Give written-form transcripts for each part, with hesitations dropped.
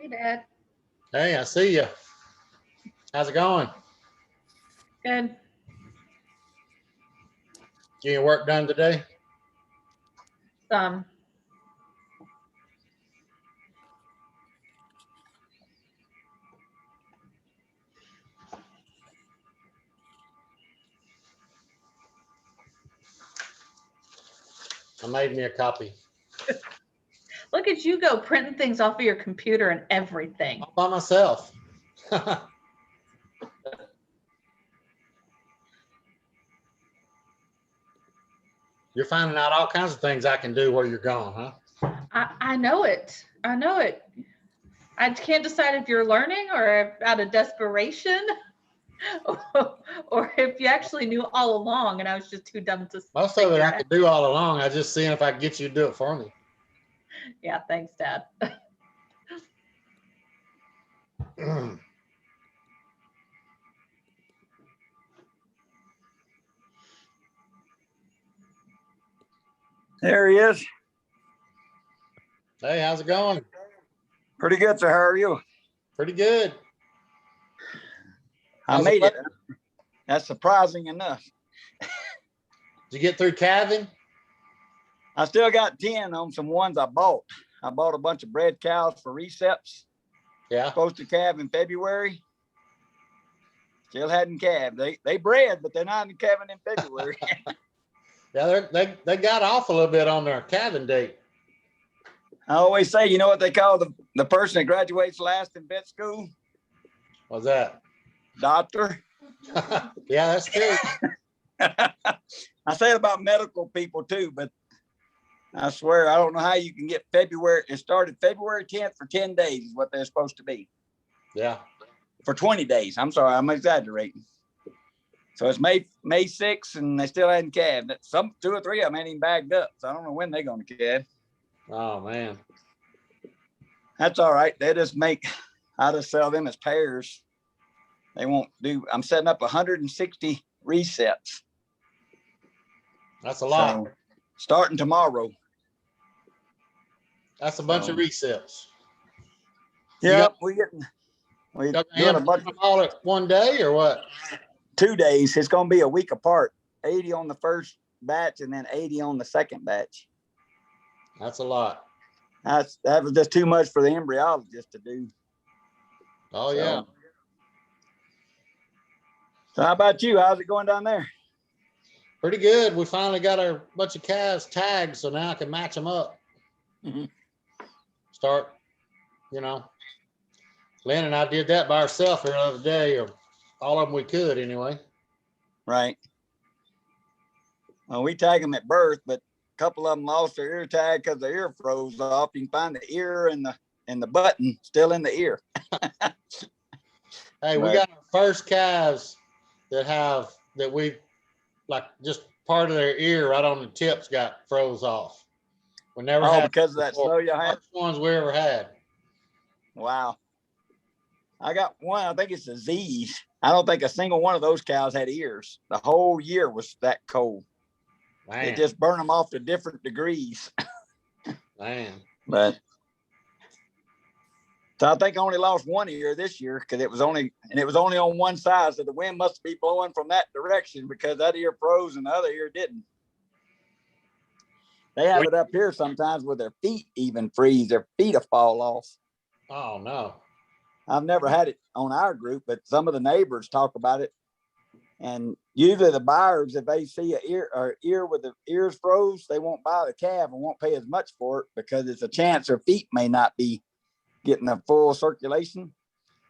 Hey, Dad. Hey, I see you. How's it going? Good. Getting your work done today? Some. I made me a copy. Look at you go printing things off of your computer and everything. All by myself. You're finding out all kinds of things I can do while you're gone, huh? I know it. I know it. I can't decide if you're learning or if out of desperation or if you actually knew all along and I was just too dumb to Most of it figure I could do all along. I just seeing if I could get you to do it for me. Yeah, thanks, Dad. There he is. Hey, how's it going? Pretty good, sir. How are you? Pretty good. I How's the made it. weather? That's surprising enough. Did you get through calving? I still got 10 on some ones I bought. I bought a bunch of bred cows for receps. Yeah. Supposed to calve in February. Still hadn't calved. They bred, but they're not calving in February. Yeah, they got off a little bit on their calving date. I always say, you know what they call the person that graduates last in vet school? What's that? Doctor. Yeah, that's true. I say it about medical people too, but I swear I don't know how you can get February. It started February 10th for 10 days is what they're supposed to be. Yeah. For 20 days. I'm sorry, I'm exaggerating. So it's May 6th and they still hadn't calved. Some 2 or 3 of them ain't even bagged up. So I don't know when they're going to calve. Oh man. That's all right. They just I just sell them as pairs. They won't do. I'm setting up 160 receps. That's a lot. So, starting tomorrow. That's a bunch of receps. Yeah, we're doing a bunch of all at one day or what? 2 days. It's going to be a week apart. 80 on the first batch and then 80 on the second batch. That's a lot. That was just too much for the embryologist to do. Oh yeah. So how about you? How's it going down there? Pretty good. We finally got a bunch of calves tagged, so now I can match them up. Mm-hmm. Start, Lynn and I did that by ourselves the other day, or all of them we could anyway. Right. Well, we tag them at birth, but a couple of them lost their ear tag because their ear froze off. You can find the ear and the button still in the ear. Hey, we got our first calves that we like just part of their ear right on the tips got froze off. We never had because of that snow you had. First ones we ever had. Wow. I got one. I think it's a Z's. I don't think a single one of those cows had ears. The whole year was that cold. Man. It just burned them off to different degrees. Man. But so I think I only lost one ear this year because it was only on one side. So the wind must be blowing from that direction because that ear froze and the other ear didn't. They have it up here sometimes where their feet even freeze. Their feet will fall off. Oh no. I've never had it on our group, but some of the neighbors talk about it. And usually the buyers, if they see an ear with the ears froze, they won't buy the calf and won't pay as much for it because it's a chance their feet may not be getting a full circulation.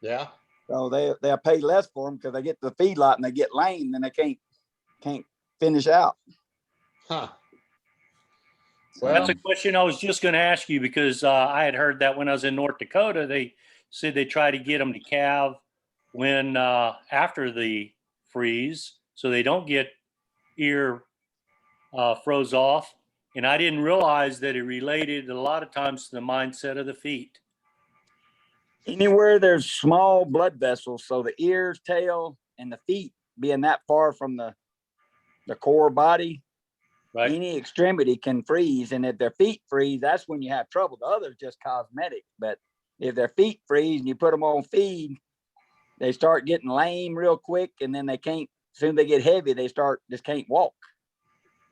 Yeah. So they'll pay less for them because they get to the feedlot and they get lame and they can't finish out. Huh. Well, that's a question I was just going to ask you because I had heard that when I was in North Dakota, they said they try to get them to calve when after the freeze, so they don't get ear froze off. And I didn't realize that it related a lot of times to the mindset of the feet. Anywhere there's small blood vessels, so the ears, tail, and the feet being that far from the core body, right, any extremity can freeze. And if their feet freeze, that's when you have trouble. The other's just cosmetic, but if their feet freeze and you put them on feed, they start getting lame real quick, and then they can't. Soon they get heavy, they just can't walk.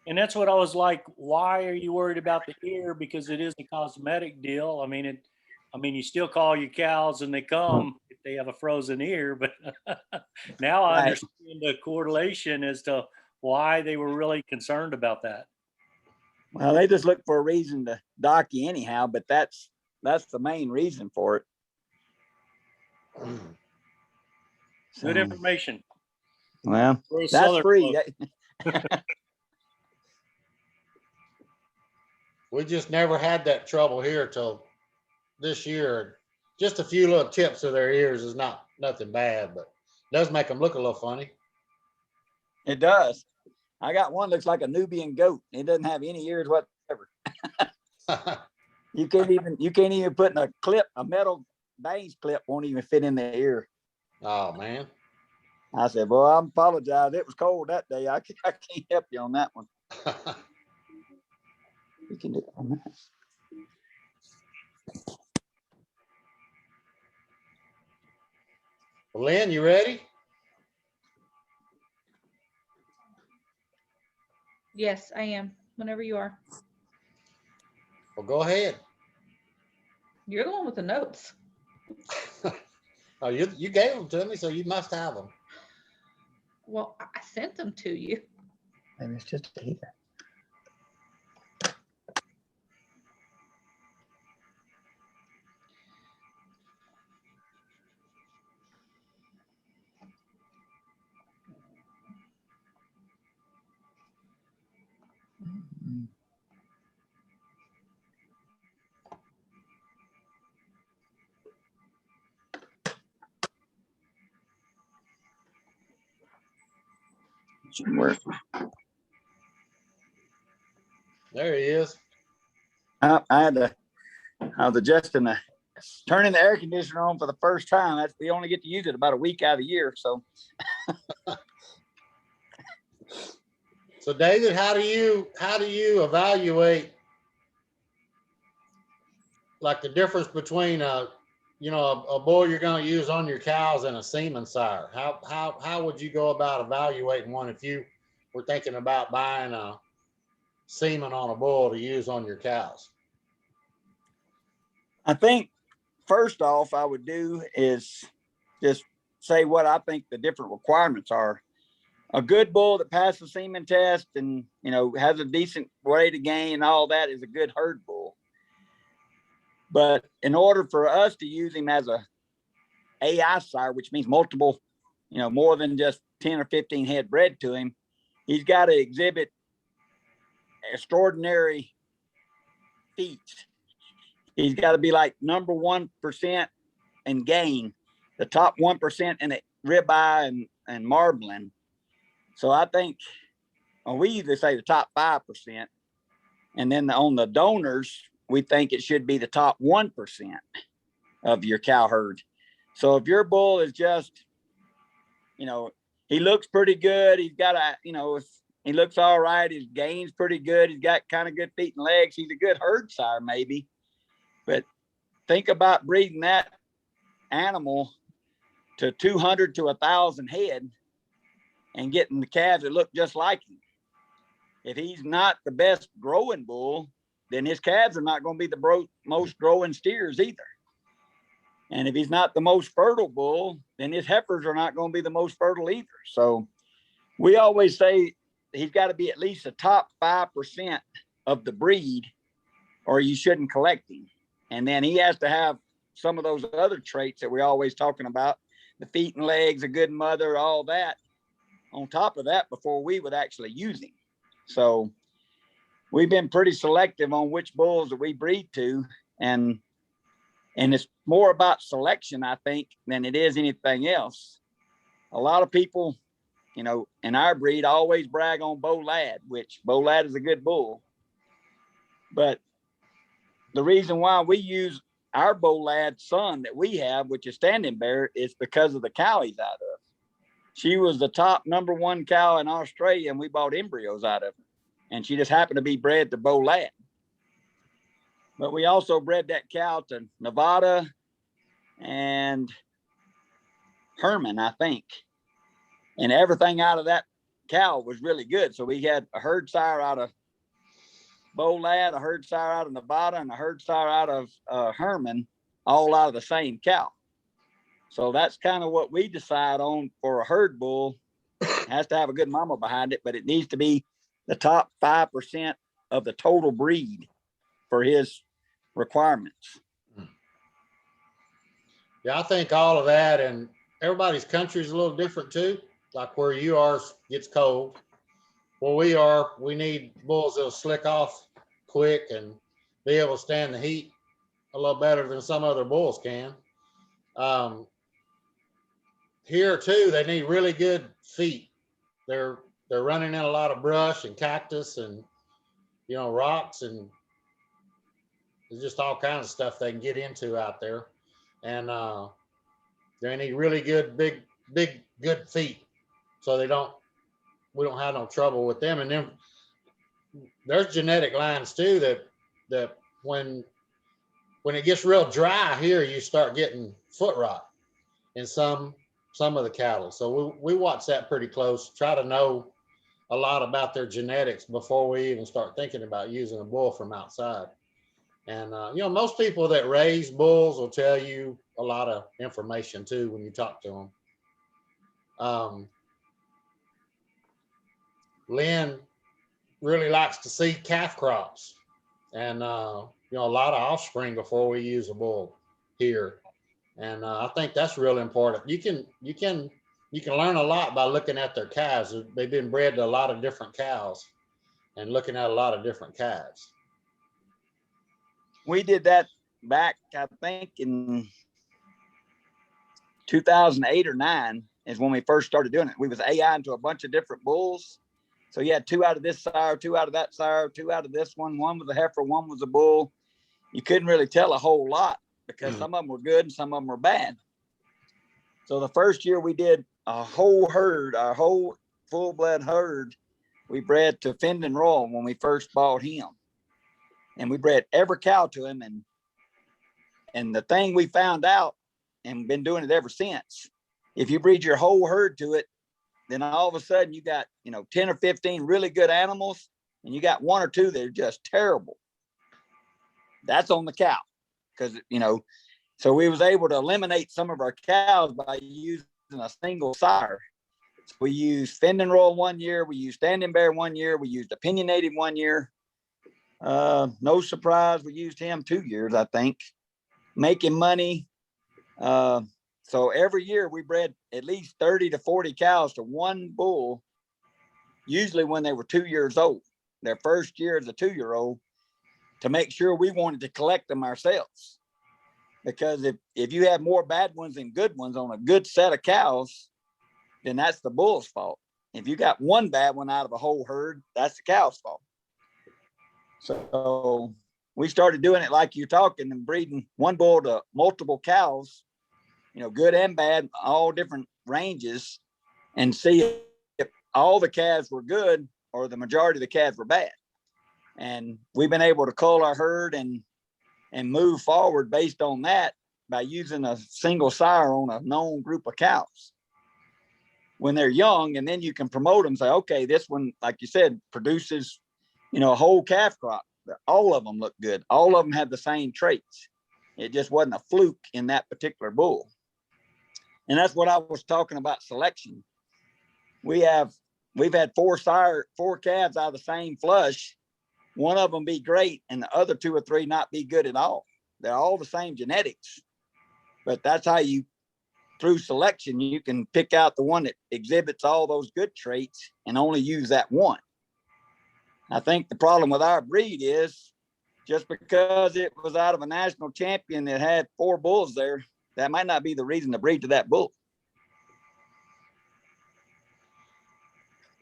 And that's what I was like, why are you worried about the ear? Because it is a cosmetic deal. I mean, you still call your cows and they come if they have a frozen ear, but now I Right. understand the correlation as to why they were really concerned about that. Well, they just look for a reason to dock you anyhow, but that's the main reason for it. Good information. Well, We're a that's Southern free. folk. We just never had that trouble here till this year. Just a few little tips of their ears is nothing bad, but it does make them look a little funny. It does. I got one looks like a Nubian goat. It doesn't have any ears whatsoever. You can't even put in a metal bangs clip won't even fit in the ear. Oh man. I said, well, I apologize. It was cold that day. I can't help you on that one. You can do it on that. Well, Lynn, you ready? Yes, I am. Whenever you are. Well, go ahead. You're the one with the notes. Oh, you gave them to me, so you must have them. Well, I sent them to you. Maybe it's just here. Should work. There he is. I was adjusting turning the air conditioner on for the first time. We only get to use it about a week out of the year. So, So David, how do you evaluate like the difference between a bull you're going to use on your cows and a semen sire? How would you go about evaluating one if you were thinking about buying a semen on a bull to use on your cows? I think first off, I would do is just say what I think the different requirements are. A good bull that passes the semen test and has a decent weight to gain and all that is a good herd bull. But in order for us to use him as a AI sire, which means multiple, more than just 10 or 15 head bred to him, he's got to exhibit extraordinary feats. He's got to be like number 1% in gain, the top 1% in the ribeye and marbling. So I think we usually say the top 5%. And then on the donors, we think it should be the top 1% of your cow herd. So if your bull is just, he looks pretty good. He's got he looks all right. His gain's pretty good. He's got kind of good feet and legs. He's a good herd sire maybe. But think about breeding that animal to 200 to 1,000 head and getting the calves that look just like him. If he's not the best growing bull, then his calves are not going to be the most growing steers either. And if he's not the most fertile bull, then his heifers are not going to be the most fertile either. So we always say he's got to be at least the top 5% of the breed, or you shouldn't collect him. And then he has to have some of those other traits that we're always talking about, the feet and legs, a good mother, all that on top of that before we would actually use him. So we've been pretty selective on which bulls that we breed to. And it's more about selection, I think, than it is anything else. A lot of people, in our breed always brag on Bo Lad, which Bo Lad is a good bull. But the reason why we use our Bo Lad son that we have, which is Standing Bear, is because of the cow he's out of. She was the top number 1 cow in Australia, and we bought embryos out of her. And she just happened to be bred to Bo Lad. But we also bred that cow to Nevada, and Herman, I think. And everything out of that cow was really good. So we had a herd sire out of Bolad, a herd sire out of Nevada, and a herd sire out of Herman, all out of the same cow. So that's kind of what we decide on for a herd bull. It has to have a good mama behind it, but it needs to be the top 5% of the total breed for his requirements. Yeah, I think all of that, and everybody's country is a little different too. Like where you are gets cold. Where we are, we need bulls that'll slick off quick and be able to stand the heat a little better than some other bulls can. Here too, they need really good feet. They're running in a lot of brush and cactus and rocks, and there's just all kinds of stuff they can get into out there. And they need really good, big, good feet, so we don't have no trouble with them. And then there's genetic lines too that when it gets real dry here, you start getting foot rot in some of the cattle. So we watch that pretty close, try to know a lot about their genetics before we even start thinking about using a bull from outside. And most people that raise bulls will tell you a lot of information too when you talk to them. Lynn really likes to see calf crops and a lot of offspring before we use a bull here. And I think that's really important. You can learn a lot by looking at their calves. They've been bred to a lot of different cows and looking at a lot of different calves. We did that back, I think, in 2008 or 9 is when we first started doing it. We was AI into a bunch of different bulls. So you had 2 out of this sire, 2 out of that sire, 2 out of this one. One was a heifer, one was a bull. You couldn't really tell a whole lot because some of them were good and some of them were bad. So the first year we did a whole herd, our whole full-blood herd, we bred to Fendon Royal when we first bought him. And we bred every cow to him. And the thing we found out, and been doing it ever since, if you breed your whole herd to it, then all of a sudden you got, 10 or 15 really good animals, and you got 1 or 2 that are just terrible. That's on the cow. Because, so we was able to eliminate some of our cows by using a single sire. So we used Fendon Royal 1 year, we used Standing Bear 1 year, we used Opinionated 1 year. No surprise, we used him 2 years, I think, making money. So every year we bred at least 30 to 40 cows to one bull, usually when they were 2 years old, their first year as a 2-year-old, to make sure we wanted to collect them ourselves. Because if you have more bad ones than good ones on a good set of cows, then that's the bull's fault. If you got one bad one out of a whole herd, that's the cow's fault. So we started doing it like you're talking and breeding one bull to multiple cows, good and bad, all different ranges, and see if all the calves were good or the majority of the calves were bad. And we've been able to cull our herd and move forward based on that by using a single sire on a known group of cows when they're young. And then you can promote them, say, okay, this one, like you said, produces, a whole calf crop. All of them look good. All of them have the same traits. It just wasn't a fluke in that particular bull. And that's what I was talking about selection. We've had 4 calves out of the same flush. One of them be great and the other 2 or 3 not be good at all. They're all the same genetics, but that's how through selection, you can pick out the one that exhibits all those good traits and only use that one. I think the problem with our breed is just because it was out of a national champion that had 4 bulls there, that might not be the reason to breed to that bull.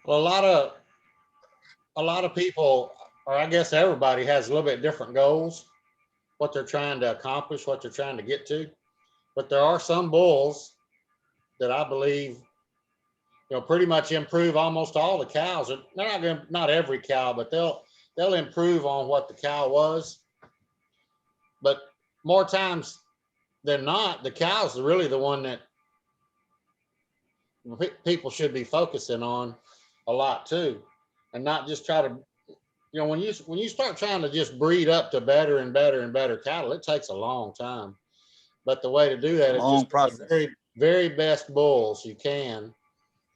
Well, a lot of people, or I guess everybody, has a little bit different goals, what they're trying to accomplish, what they're trying to get to. But there are some bulls that I believe, pretty much improve almost all the cows. They're not every cow, but they'll improve on what the cow was. But more times than not, the cows are really the one that people should be focusing on a lot too, and not just try to, you know, when you start trying to just breed up to better and better and better cattle, it takes a long time. But the way to do that is Long just process. the very, very best bulls you can,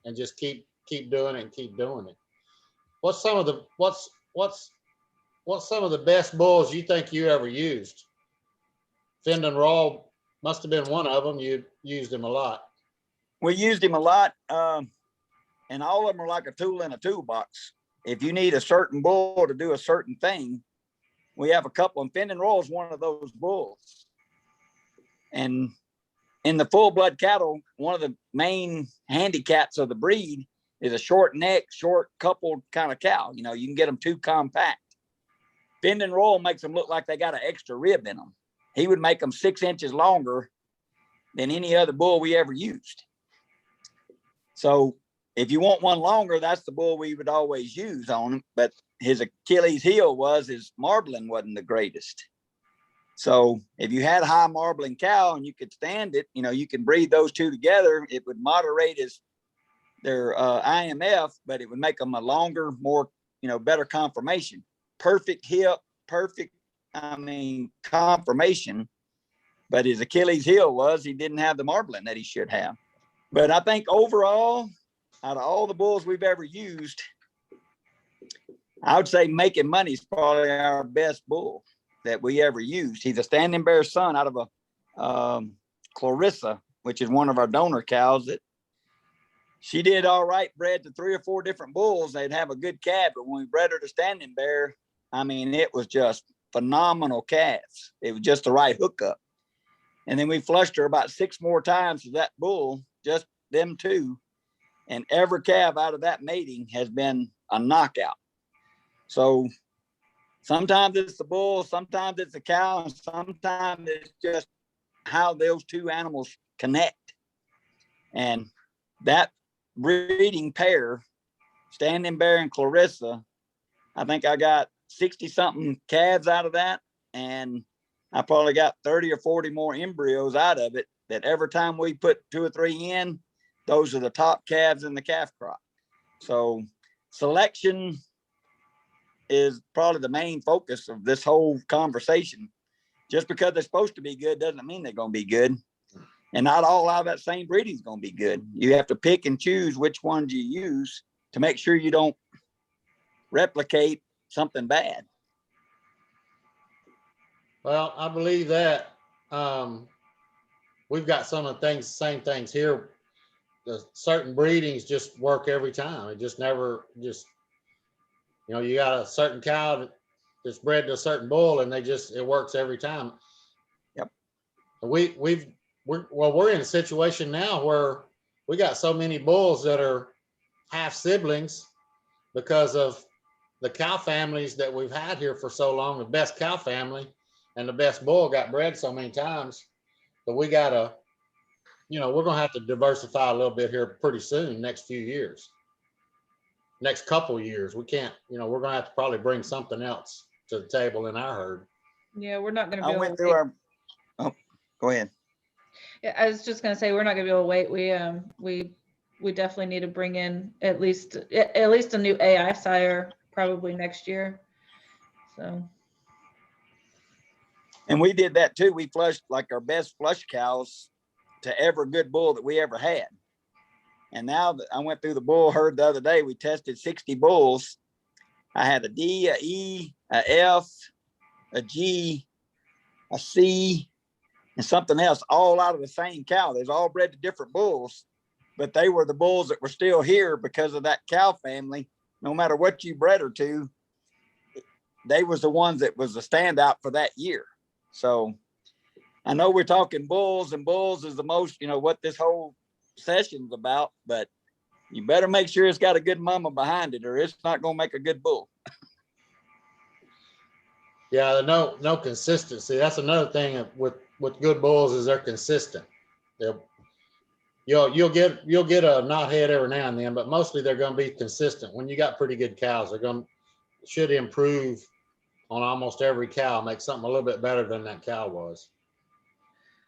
and just keep doing it and keep doing it. What's some of the best bulls you think you ever used? Findon Raw must have been one of them. You used him a lot. We used him a lot, and all of them are like a tool in a toolbox. If you need a certain bull to do a certain thing, we have a couple, and Findon Raw is one of those bulls. And in the full blood cattle, one of the main handicaps of the breed is a short neck, short coupled kind of cow. You know, you can get them too compact. Findon Raw makes them look like they got an extra rib in them. He would make them 6 inches longer than any other bull we ever used. So if you want one longer, that's the bull we would always use on him. But his Achilles heel was his marbling wasn't the greatest. So if you had a high marbling cow and you could stand it, you know, you can breed those two together. It would moderate their IMF, but it would make them a longer, more, you know, better conformation. Perfect hip, perfect, conformation. But his Achilles heel was he didn't have the marbling that he should have. But I think overall, out of all the bulls we've ever used, I would say Making Money is probably our best bull that we ever used. He's a Standing Bear son out of a Clarissa, which is one of our donor cows that she did all right, bred to 3 or 4 different bulls. They'd have a good calf, but when we bred her to Standing Bear, I mean, it was just phenomenal calves. It was just the right hookup. And then we flushed her about 6 more times with that bull, just them two. And every calf out of that mating has been a knockout. So sometimes it's the bull, sometimes it's the cow, and sometimes it's just how those two animals connect. And that breeding pair, Standing Bear and Clarissa, I think I got 60 something calves out of that. And I probably got 30 or 40 more embryos out of it, that every time we put 2 or 3 in, those are the top calves in the calf crop. So selection is probably the main focus of this whole conversation. Just because they're supposed to be good doesn't mean they're going to be good. And not all out of that same breeding is going to be good. You have to pick and choose which ones you use to make sure you don't replicate something bad. Well, I believe that. We've got some of the same things here. The certain breedings just work every time. It just never you know, you got a certain cow that's bred to a certain bull, and it works every time. Yep. We're in a situation now where we got so many bulls that are half siblings because of the cow families that we've had here for so long. The best cow family and the best bull got bred so many times that we gotta, you know, we're gonna have to diversify a little bit here pretty soon, next few years, next couple years. We can't, you know, we're gonna have to probably bring something else to the table in our herd. Yeah, we're not going to be I able went to through wait. our, oh, go ahead. Yeah, I was just going to say, we're not going to be able to wait. We definitely need to bring in at least a new AI sire probably next year. So. And we did that too. We flushed like our best flush cows to every good bull that we ever had. And now that I went through the bull herd the other day, we tested 60 bulls. I had a D, a E, a F, a G, a C, and something else, all out of the same cow. They're all bred to different bulls, but they were the bulls that were still here because of that cow family. No matter what you bred her to, they was the ones that was the standout for that year. So I know we're talking bulls, and bulls is the most, you know, what this whole session's about, but you better make sure it's got a good mama behind it, or it's not going to make a good bull. Yeah, no consistency. That's another thing with good bulls is they're consistent. You'll get a knothead every now and then, but mostly they're going to be consistent. When you got pretty good cows, should improve on almost every cow, make something a little bit better than that cow was.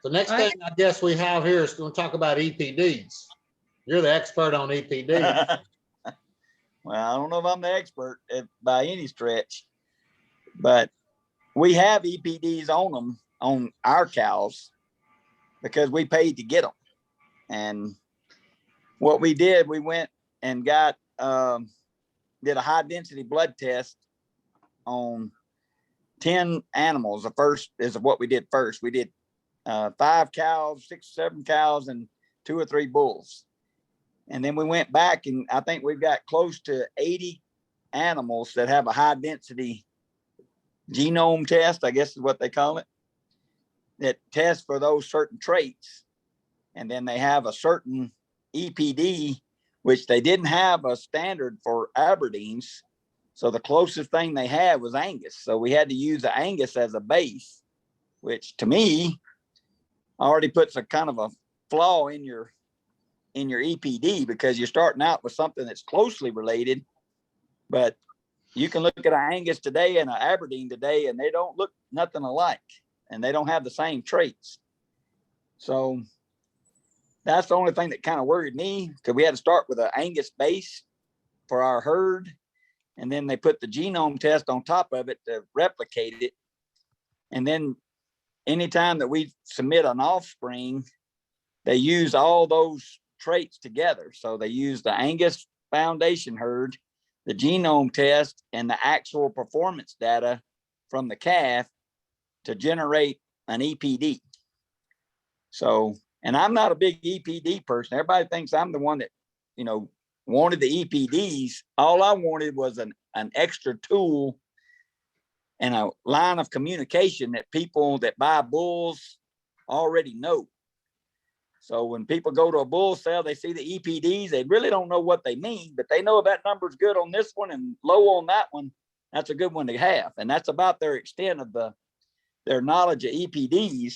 The next thing I guess we have here is going to talk about EPDs. You're the expert on EPD. Well, I don't know if I'm the expert by any stretch, but we have EPDs on them, on our cows, because we paid to get them. And what we did, we went and got, did a high density blood test on 10 animals. The first is what we did first. We did 5 cows, 6, 7 cows, and 2 or 3 bulls. And then we went back, and I think we've got close to 80 animals that have a high density genome test, I guess is what they call it, that tests for those certain traits. And then they have a certain EPD, which they didn't have a standard for Aberdeens. So the closest thing they had was Angus. So we had to use the Angus as a base, which to me already puts a kind of a flaw in your EPD, because you're starting out with something that's closely related, but you can look at an Angus today and an Aberdeen today, and they don't look nothing alike, and they don't have the same traits. So that's the only thing that kind of worried me, because we had to start with an Angus base for our herd, and then they put the genome test on top of it to replicate it. And then anytime that we submit an offspring, they use all those traits together. So they use the Angus foundation herd, the genome test, and the actual performance data from the calf to generate an EPD. So, and I'm not a big EPD person. Everybody thinks I'm the one that, wanted the EPDs. All I wanted was an extra tool and a line of communication that people that buy bulls already know. So when people go to a bull sale, they see the EPDs, they really don't know what they mean, but they know that number's good on this one and low on that one. That's a good one to have. And that's about their extent of their knowledge of EPDs.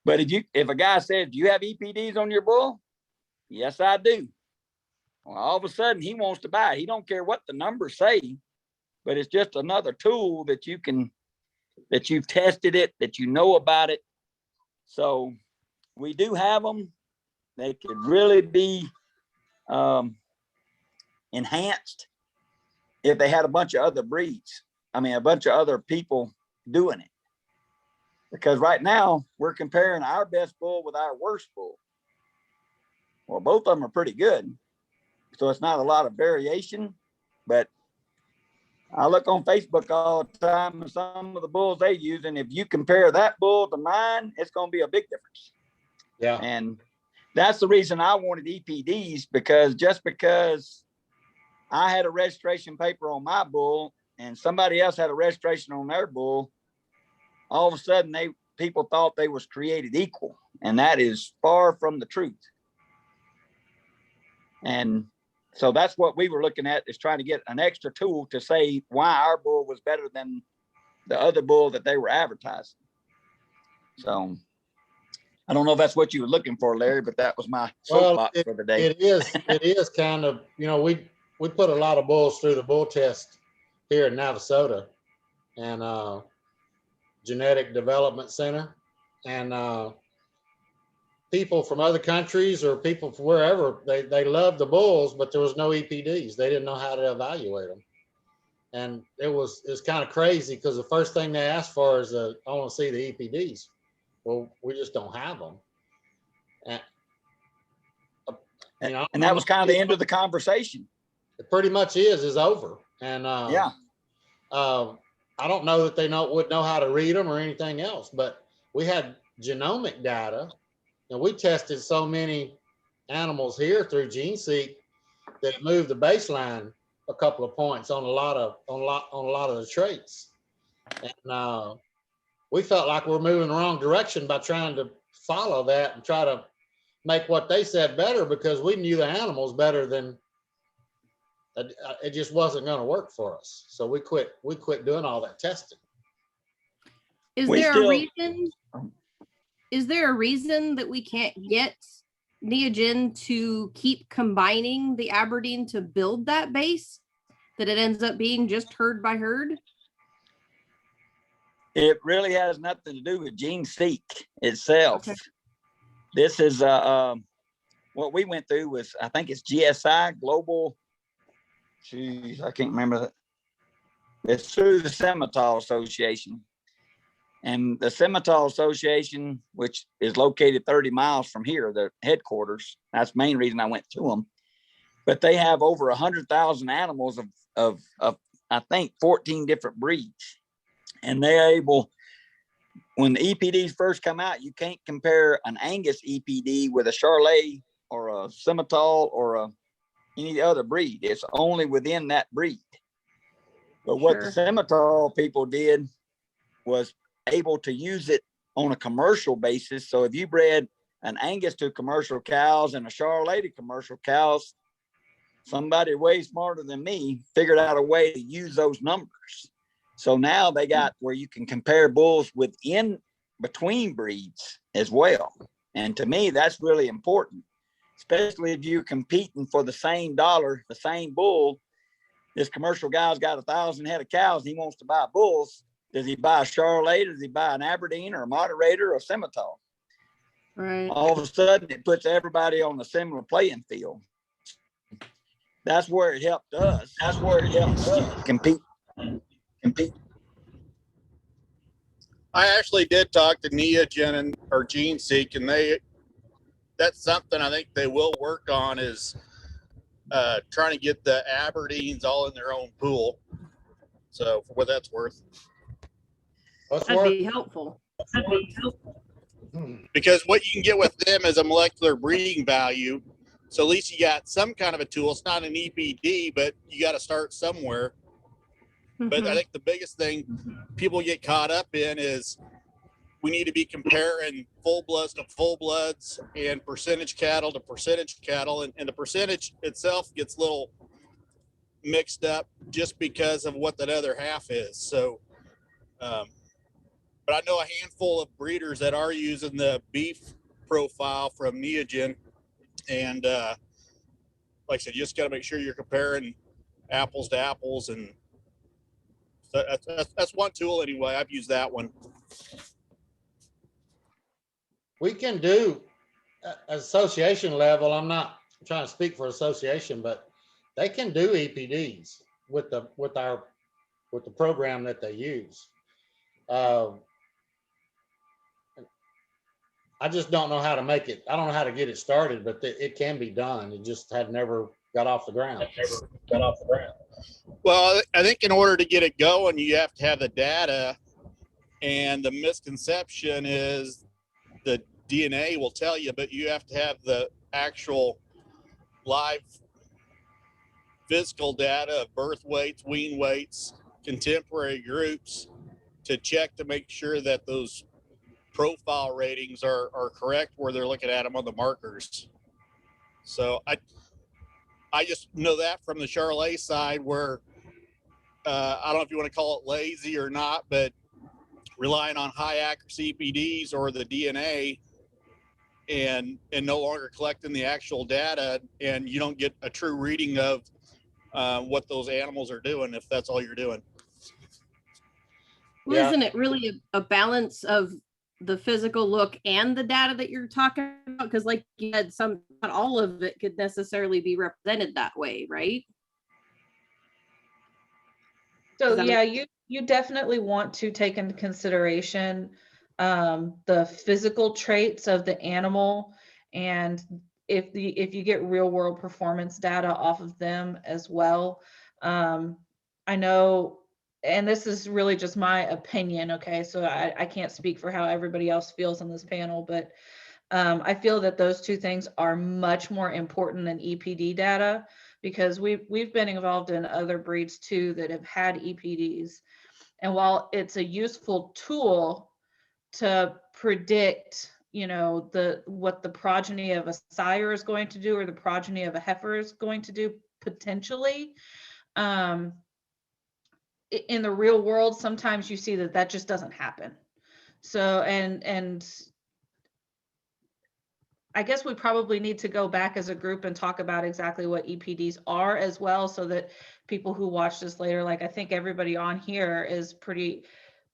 But if a guy says, do you have EPDs on your bull? Yes, I do. Well, all of a sudden he wants to buy it. He don't care what the numbers say, but it's just another tool that you've tested it, that you know about it. So we do have them. They could really be enhanced if they had a bunch of other breeds. I mean, a bunch of other people doing it. Because right now we're comparing our best bull with our worst bull. Well, both of them are pretty good. So it's not a lot of variation, but I look on Facebook all the time and some of the bulls they use, and if you compare that bull to mine, it's going to be a big difference. Yeah. And that's the reason I wanted EPDs, because just because I had a registration paper on my bull and somebody else had a registration on their bull, all of a sudden people thought they was created equal, and that is far from the truth. And so that's what we were looking at, is trying to get an extra tool to say why our bull was better than the other bull that they were advertising. So I don't know if that's what you were looking for, Larry, but that was my soapbox for the day. It is kind of, we put a lot of bulls through the bull test here in Navasota and Genetic Development Center, and people from other countries or people from wherever, they loved the bulls, but there was no EPDs. They didn't know how to evaluate them. And it's kind of crazy, because the first thing they asked for is, I want to see the EPDs. Well, we just don't have them. And that was kind of the end of the conversation. It pretty much is over. And yeah. I don't know that they would know how to read them or anything else, but we had genomic data, and we tested so many animals here through GeneSeek that it moved the baseline a couple of points on a lot of the traits. And we felt like we're moving the wrong direction by trying to follow that and try to make what they said better, because we knew the animals better than it just wasn't going to work for us. So we quit doing all that testing. Is there a reason that we can't get Neogen to keep combining the Aberdeen to build that base, that it ends up being just herd by herd? It really has nothing to do with GeneSeek itself. Okay. This is what we went through was, I think it's GSI Global. Geez, I can't remember that. It's through the Semental Association. And the Semental Association, which is located 30 miles from here, the headquarters, that's the main reason I went to them. But they have over 100,000 animals of I think 14 different breeds. And they're able, when the EPDs first come out, you can't compare an Angus EPD with a Charolais or a Semental or any other breed. It's only within that breed. But what the Semental people did was able to use it on a commercial basis. So if you bred an Angus to commercial cows and a Charolais to commercial cows, somebody way smarter than me figured out a way to use those numbers. So now they got where you can compare bulls between breeds as well. And to me, that's really important, especially if you're competing for the same dollar, the same bull. This commercial guy's got 1,000 head of cows and he wants to buy bulls. Does he buy a Charolais? Does he buy an Aberdeen or a Moderator or a Semental? Right. All of a sudden, it puts everybody on a similar playing field. That's where it helped us. That's where it helped us compete. I actually did talk to Neogen or GeneSeek, and that's something I think they will work on is trying to get the Aberdeens all in their own pool. So for what that's worth. That'd be helpful. Because what you can get with them is a molecular breeding value. So at least you got some kind of a tool. It's not an EPD, but you got to start somewhere. But I think the biggest thing people get caught up in is we need to be comparing full bloods to full bloods and percentage cattle to percentage cattle. And the percentage itself gets a little mixed up just because of what that other half is. So, but I know a handful of breeders that are using the beef profile from Neogen. And like I said, you just got to make sure you're comparing apples to apples. And that's one tool anyway. I've used that one. We can do association level. I'm not trying to speak for association, but they can do EPDs with the program that they use. I just don't know how to make it. I don't know how to get it started, but it can be done. It just had never got off the ground. Well, I think in order to get it going, you have to have the data. And the misconception is the DNA will tell you, but you have to have the actual live physical data of birth weights, wean weights, contemporary groups to check to make sure that those profile ratings are correct where they're looking at them on the markers. So I just know that from the Charolais side where I don't know if you want to call it lazy or not, but relying on high accuracy EPDs or the DNA and no longer collecting the actual data, and you don't get a true reading of what those animals are doing if that's all you're doing. Well, Yeah. isn't it really a balance of the physical look and the data that you're talking about? Because like you said, not all of it could necessarily be represented that way, right? So yeah, you definitely want to take into consideration the physical traits of the animal, and if you get real world performance data off of them as well. I know, and this is really just my opinion, okay, so I can't speak for how everybody else feels on this panel, but I feel that those two things are much more important than EPD data, because we've been involved in other breeds too that have had EPDs. And while it's a useful tool to predict, what the progeny of a sire is going to do or the progeny of a heifer is going to do potentially, in the real world, sometimes you see that just doesn't happen. So, and I guess we probably need to go back as a group and talk about exactly what EPDs are as well, so that people who watch this later, like I think everybody on here is pretty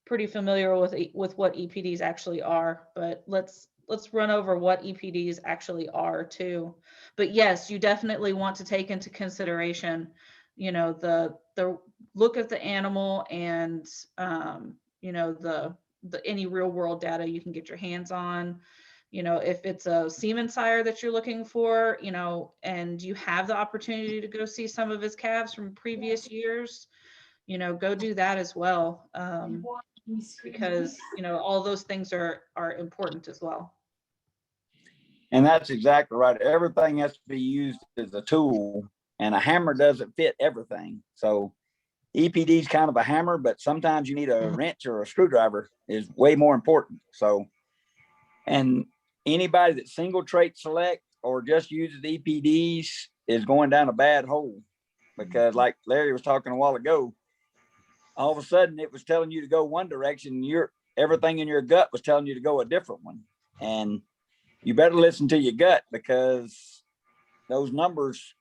pretty familiar with what EPDs actually are, but let's run over what EPDs actually are too. But yes, you definitely want to take into consideration, you know, the look of the animal and you know, the any real world data you can get your hands on. You know, if it's a semen sire that you're looking for, you know, and you have the opportunity to go see some of his calves from previous years, you know, go do that as well. Because, you know, all those things are important as well. And that's exactly right. Everything has to be used as a tool, and a hammer doesn't fit everything. So EPD is kind of a hammer, but sometimes you need a wrench or a screwdriver is way more important. So, and anybody that single trait select or just uses EPDs is going down a bad hole, because like Larry was talking a while ago, all of a sudden it was telling you to go one direction, and everything in your gut was telling you to go a different one. And you better listen to your gut, because those numbers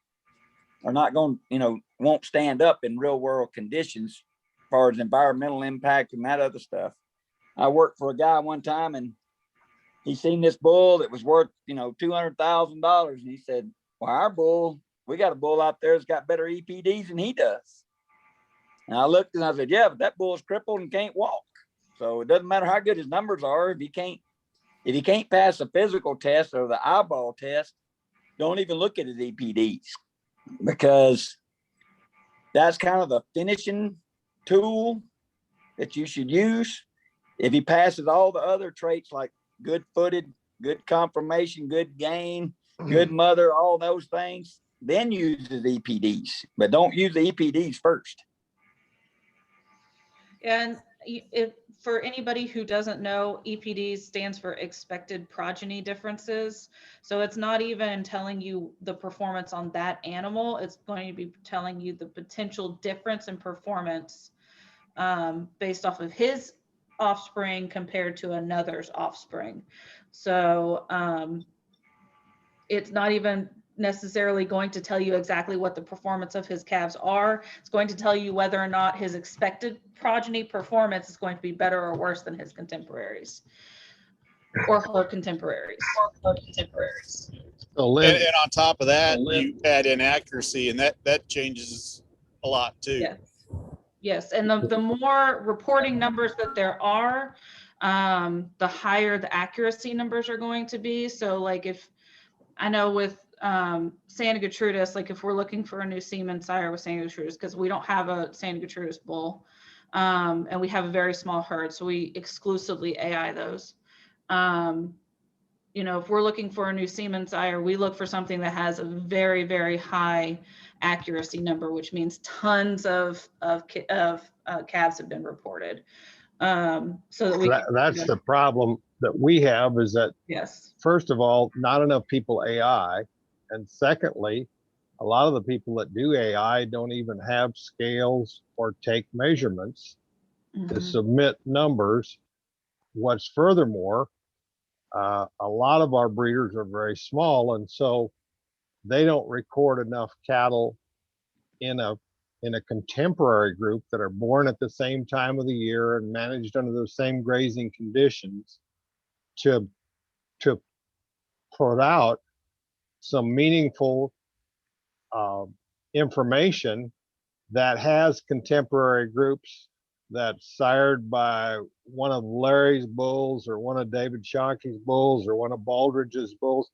are not going, you know, won't stand up in real world conditions as far as environmental impact and that other stuff. I worked for a guy one time, and he seen this bull that was worth, you know, $200,000. And he said, well, our bull, we got a bull out there that's got better EPDs than he does. And I looked and I said, yeah, but that bull's crippled and can't walk. So it doesn't matter how good his numbers are. If he can't pass the physical test or the eyeball test, don't even look at his EPDs, because that's kind of the finishing tool that you should use. If he passes all the other traits like good footed, good conformation, good gain, good mother, all those things, then use the EPDs, but don't use the EPDs first. And if for anybody who doesn't know, EPD stands for expected progeny differences. So it's not even telling you the performance on that animal. It's going to be telling you the potential difference in performance based off of his offspring compared to another's offspring. So it's not even necessarily going to tell you exactly what the performance of his calves are. It's going to tell you whether or not his expected progeny performance is going to be better or worse than his contemporaries or her contemporaries. And on top of that, you add inaccuracy, and that changes a lot too. Yes. Yes, and the more reporting numbers that there are, the higher the accuracy numbers are going to be. So like if I know with Santa Gertrudis, like if we're looking for a new semen sire with Santa Gertrudis, because we don't have a Santa Gertrudis bull, and we have a very small herd, so we exclusively AI those. You know, if we're looking for a new semen sire, we look for something that has a very, very high accuracy number, which means tons of calves have been reported. So that that's the problem that we have, is that, yes, first of all, not enough people AI. And secondly, a lot of the people that do AI don't even have scales or take measurements to submit numbers. What's furthermore, a lot of our breeders are very small, and so they don't record enough cattle in a contemporary group that are born at the same time of the year and managed under the same grazing conditions to put out some meaningful information that has contemporary groups that's sired by one of Larry's bulls or one of David Shockey's bulls or one of Baldridge's bulls.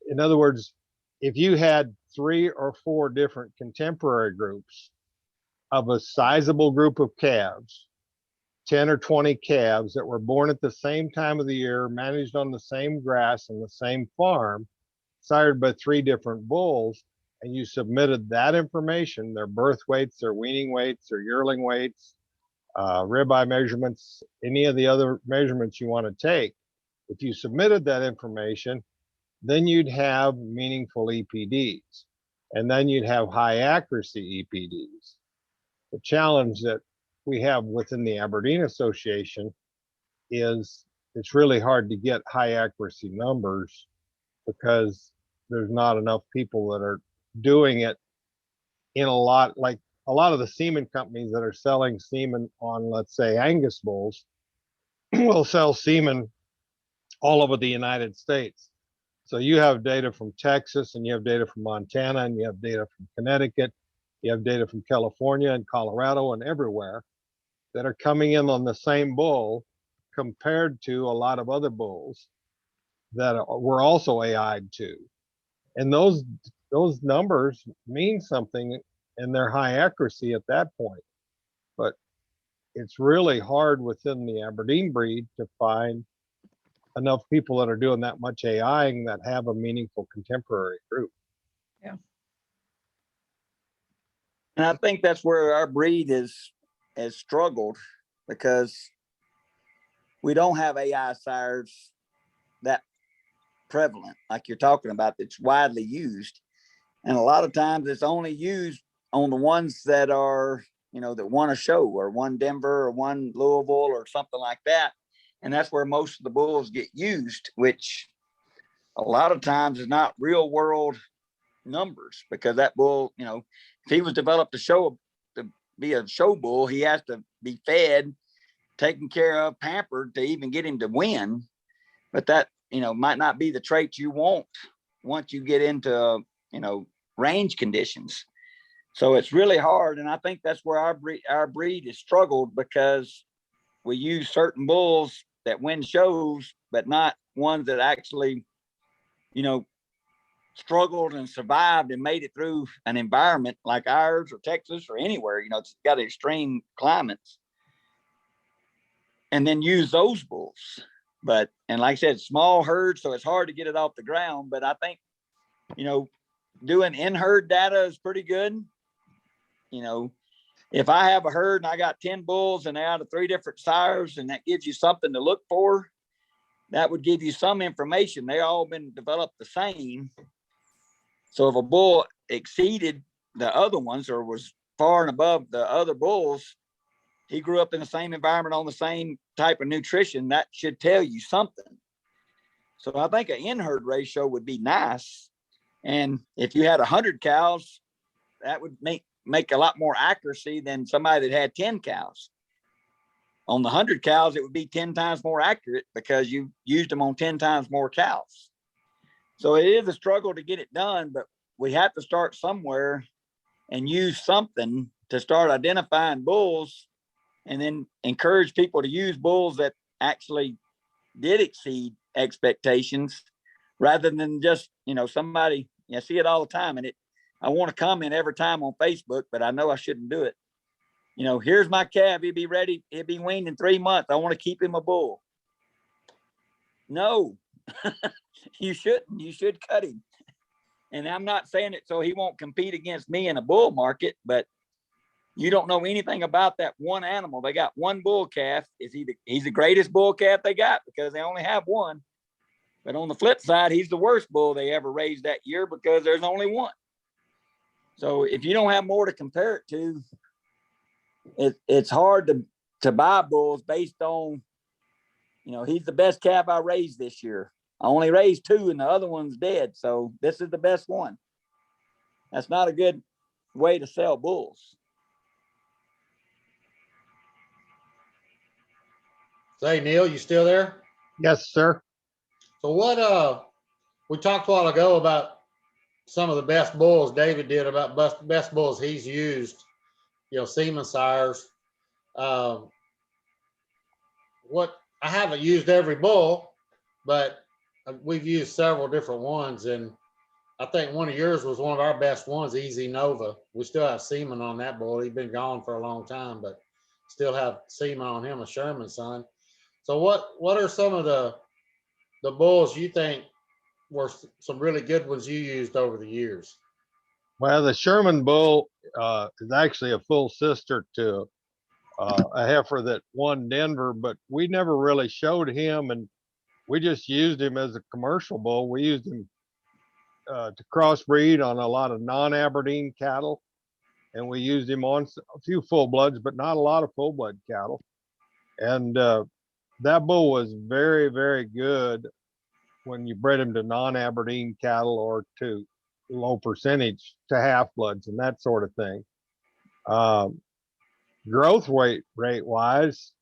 In other words, if you had 3 or 4 different contemporary groups of a sizable group of calves, 10 or 20 calves that were born at the same time of the year, managed on the same grass and the same farm, sired by 3 different bulls, and you submitted that information, their birth weights, their weaning weights, their yearling weights, ribeye measurements, any of the other measurements you want to take, if you submitted that information, then you'd have meaningful EPDs, and then you'd have high accuracy EPDs. The challenge that we have within the Aberdeen Association is it's really hard to get high accuracy numbers because there's not enough people that are doing it in a lot. Like a lot of the semen companies that are selling semen on, let's say, Angus bulls, will sell semen all over the United States. So you have data from Texas, and you have data from Montana, and you have data from Connecticut, you have data from California and Colorado and everywhere that are coming in on the same bull compared to a lot of other bulls that were also AI'd to. And those numbers mean something, and they're high accuracy at that point. But it's really hard within the Aberdeen breed to find enough people that are doing that much AIing that have a meaningful contemporary group. Yeah. And I think that's where our breed has struggled, because we don't have AI sires that prevalent, like you're talking about, that's widely used. And a lot of times it's only used on the ones that are, that won a show, or one Denver or one Louisville or something like that. And that's where most of the bulls get used, which a lot of times is not real world numbers, because that bull, if he was developed to be a show bull, he has to be fed, taken care of, pampered to even get him to win. But that, might not be the traits you want once you get into, range conditions. So it's really hard. And I think that's where our breed has struggled, because we use certain bulls that win shows, but not ones that actually, struggled and survived and made it through an environment like ours or Texas or anywhere. It's got extreme climates, and then use those bulls. And like I said, small herd, so it's hard to get it off the ground. But I think, doing in-herd data is pretty good. If I have a herd and I got 10 bulls and they're out of 3 different sires, and that gives you something to look for, that would give you some information. They all been developed the same. So if a bull exceeded the other ones, or was far and above the other bulls, he grew up in the same environment on the same type of nutrition, that should tell you something. So I think an in-herd ratio would be nice. And if you had 100 cows, that would make a lot more accuracy than somebody that had 10 cows. On the 100 cows, it would be 10 times more accurate, because you used them on 10 times more cows. So it is a struggle to get it done, but we have to start somewhere and use something to start identifying bulls, and then encourage people to use bulls that actually did exceed expectations, rather than just, somebody, I see it all the time, and I want to comment every time on Facebook, but I know I shouldn't do it. Here's my calf. He'll be ready. He'll be weaned in 3 months. I want to keep him a bull. No, you shouldn't. You should cut him. And I'm not saying it so he won't compete against me in a bull market, but you don't know anything about that one animal. They got one bull calf. He's the greatest bull calf they got, because they only have one. But on the flip side, he's the worst bull they ever raised that year, because there's only one. So if you don't have more to compare it to, it's hard to buy bulls based on, he's the best calf I raised this year. I only raised 2 and the other one's dead. So this is the best one. That's not a good way to sell bulls. Say, Neil, you still there? Yes, sir. So we talked a while ago about some of the best bulls David did, about best bulls he's used, semen sires. What I haven't used every bull, but we've used several different ones, and I think one of yours was one of our best ones, Easy Nova. We still have semen on that bull. He's been gone for a long time, but still have semen on him, a Sherman son. So what are some of the bulls you think were some really good ones you used over the years? Well, the Sherman bull is actually a full sister to a heifer that won Denver, but we never really showed him, and we just used him as a commercial bull. We used him to crossbreed on a lot of non-Aberdeen cattle, and we used him on a few full bloods, but not a lot of full blood cattle. And that bull was very, very good when you bred him to non-Aberdeen cattle, or to low percentage to half bloods and that sort of thing. Growth rate wise,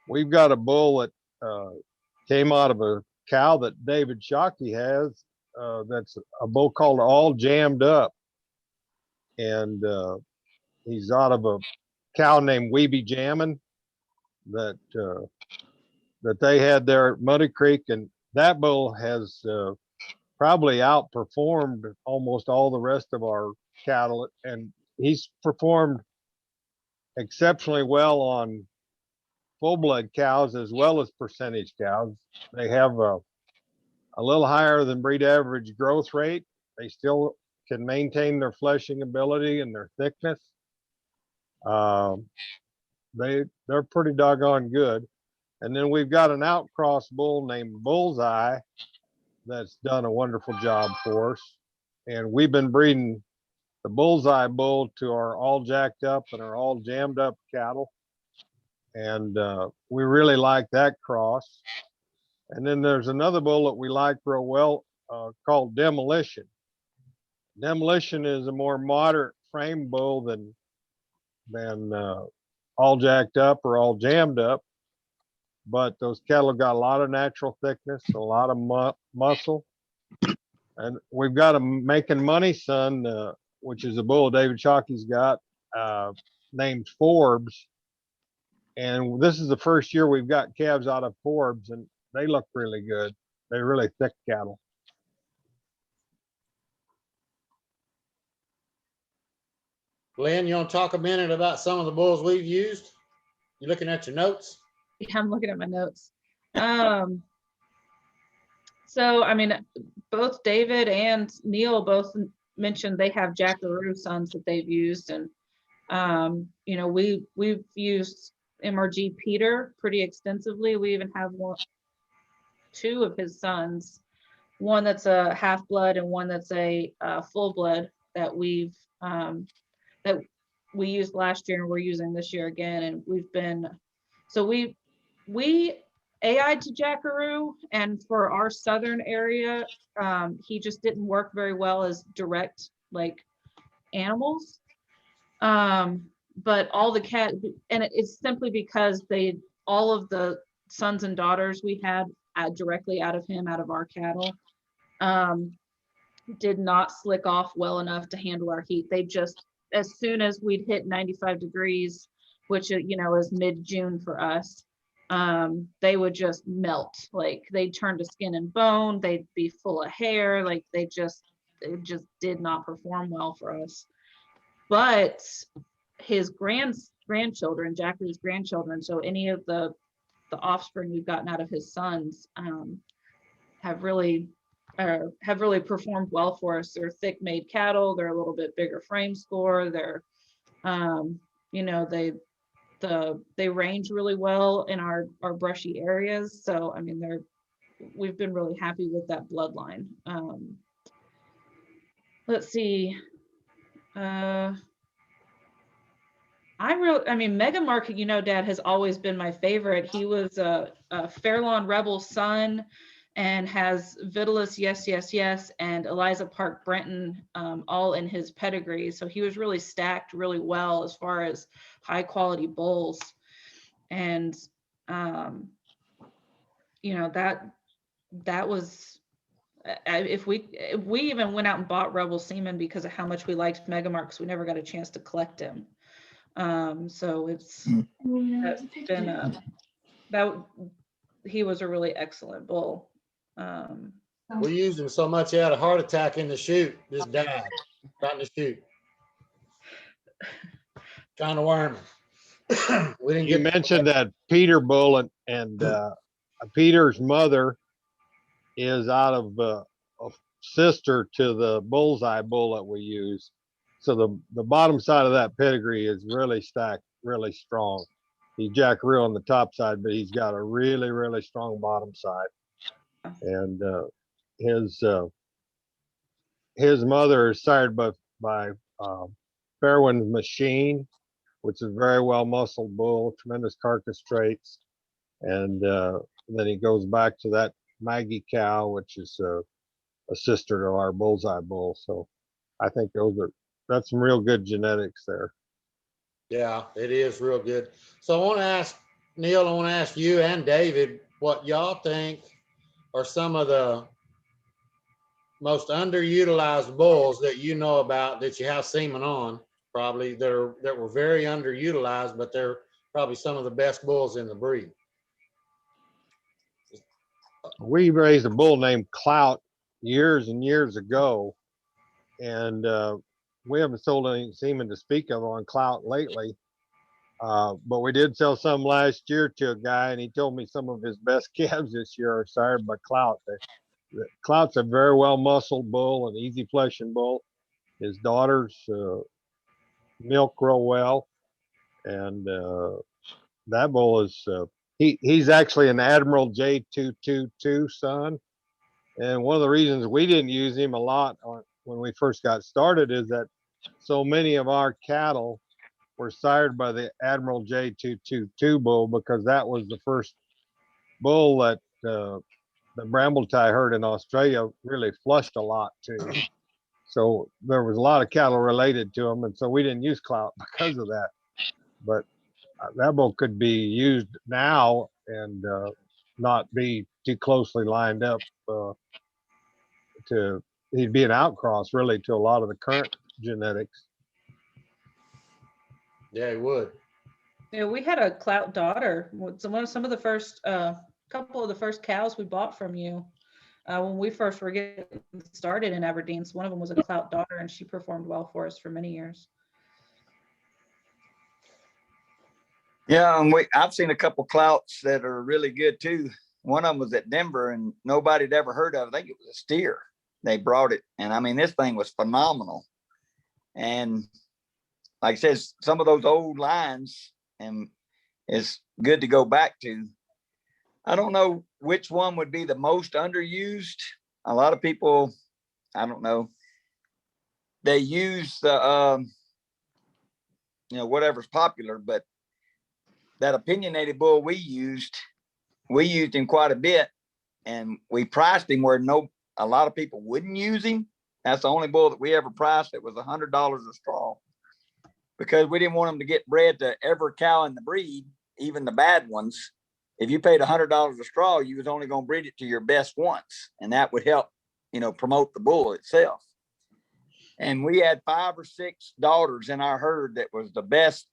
we've got a bull that came out of a cow that David Shockey has. That's a bull called All Jammed Up, and he's out of a cow named Weeby Jammin' that that they had there at Muddy Creek, and that bull has probably outperformed almost all the rest of our cattle, and he's performed exceptionally well on full-blood cows as well as percentage cows. They have a little higher than breed average growth rate. They still can maintain their fleshing ability and their thickness. They're pretty doggone good. And then we've got an outcross bull named Bullseye that's done a wonderful job for us. And we've been breeding the Bullseye bull to our all jacked up and our all jammed up cattle. And we really like that cross. And then there's another bull that we like real well called Demolition. Demolition is a more moderate frame bull than all jacked up or all jammed up. But those cattle got a lot of natural thickness, a lot of muscle. And we've got a Making Money son, which is a bull David Shockey's got, named Forbes. And this is the first year we've got calves out of Forbes, and they look really good. They're really thick cattle. Lynn, you want to talk a minute about some of the bulls we've used? You looking at your notes? Yeah, I'm looking at my notes. So, I mean, both David and Neil both mentioned they have Jackaroo sons that they've used. And, you know, we've used MRG Peter pretty extensively. We even have two of his sons, one that's a half blood and one that's a full blood that we used last year and we're using this year again. And we AI'd to Jackaroo, and for our southern area, he just didn't work very well as direct like animals. But all the and it's simply because all of the sons and daughters we had directly out of him, out of our cattle, did not slick off well enough to handle our heat. They just, as soon as we'd hit 95 degrees, which, you know, is mid-June for us, they would just melt. Like they'd turn to skin and bone. They'd be full of hair. Like it just did not perform well for us. But his grandchildren, Jackaroo's grandchildren, so any of the offspring we've gotten out of his sons, have really performed well for us. They're thick made cattle. They're a little bit bigger frame score. They're, you know, they range really well in our brushy areas. So, I mean, we've been really happy with that bloodline. Let's see. I mean, Mega Market, you know, Dad, has always been my favorite. He was a Fairlawn Rebel son and has Vitalis, yes, and Eliza Park Brenton all in his pedigree. So he was really stacked really well as far as high quality bulls. And, you know, that was, if we even went out and bought Rebel Semen because of how much we liked Megamark, because we never got a chance to collect him. So that's been he was a really excellent bull. We used him so much he had a heart attack in the chute. Just died right in the chute. Trying to worm him. We didn't You mentioned that Peter bull, and Peter's mother is out of a sister to the Bullseye bull that we use. So the bottom side of that pedigree is really stacked, really strong. He's Jackaroo on the top side, but he's got a really, really strong bottom side. And his mother is sired by Fairwind's Machine, which is a very well muscled bull, tremendous carcass traits. And then he goes back to that Maggie cow, which is a sister to our Bullseye bull. So I think that's some real good genetics there. Yeah, it is real good. So I want to ask Neil, I want to ask you and David what y'all think are some of the most underutilized bulls that you know about that you have semen on, probably that were very underutilized, but they're probably some of the best bulls in the breed. We raised a bull named Clout years and years ago, and we haven't sold any semen to speak of on Clout lately. But we did sell some last year to a guy, and he told me some of his best calves this year are sired by Clout. Clout's a very well muscled bull, an easy fleshing bull. His daughters milk real well, and that bull is he's actually an Admiral J222 son. And one of the reasons we didn't use him a lot when we first got started is that so many of our cattle were sired by the Admiral J222 bull, because that was the first bull that the Brambletie herd in Australia really flushed a lot to. So there was a lot of cattle related to him, and so we didn't use Clout because of that. But that bull could be used now and not be too closely lined up he'd be an outcross really to a lot of the current genetics. Yeah, he would. Yeah, we had a Clout daughter. Some of the first couple of the first cows we bought from you when we first were getting started in Aberdeen. So one of them was a Clout daughter, and she performed well for us for many years. Yeah, and I've seen a couple Clouts that are really good too. One of them was at Denver, and nobody'd ever heard of it. I think it was a steer. They brought it, and I mean, this thing was phenomenal. And like I said, some of those old lines, and it's good to go back to. I don't know which one would be the most underused. A lot of people, I don't know, they use the whatever's popular, but that opinionated bull we used him quite a bit, and we priced him where a lot of people wouldn't use him. That's the only bull that we ever priced that was $100 a straw, because we didn't want them to get bred to every cow in the breed, even the bad ones. If you paid $100 a straw, you was only going to breed it to your best once, and that would help, promote the bull itself. And we had 5 or 6 daughters in our herd that was the best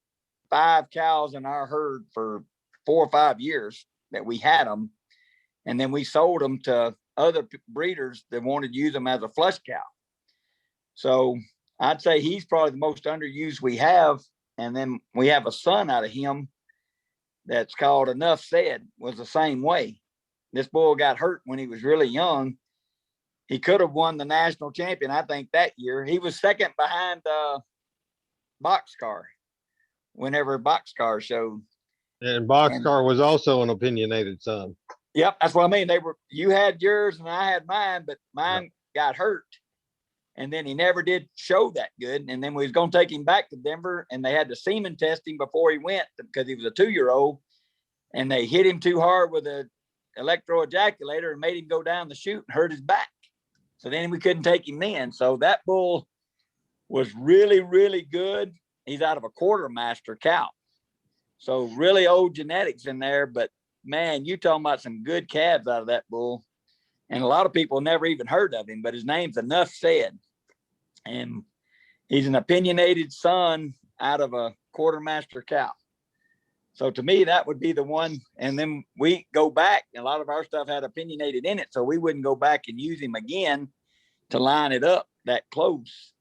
5 cows in our herd for 4 or 5 years that we had them. And then we sold them to other breeders that wanted to use them as a flush cow. So I'd say he's probably the most underused we have. And then we have a son out of him that's called Enough Said, was the same way. This bull got hurt when he was really young. He could have won the national champion, I think, that year. He was second behind Boxcar whenever Boxcar showed. And Boxcar was also an opinionated son. Yep, that's what I mean. You had yours and I had mine, but mine got hurt. And then he never did show that good. And then we was going to take him back to Denver, and they had the semen testing before he went, because he was a 2-year-old, and they hit him too hard with an electroejaculator and made him go down the chute and hurt his back. So then we couldn't take him then. So that bull was really, really good. He's out of a quartermaster cow. So really old genetics in there, but man, you talking about some good calves out of that bull. And a lot of people never even heard of him, but his name's Enough Said. And he's an opinionated son out of a quartermaster cow. So to me, that would be the one. And then we go back, and a lot of our stuff had opinionated in it, so we wouldn't go back and use him again to line it up that close.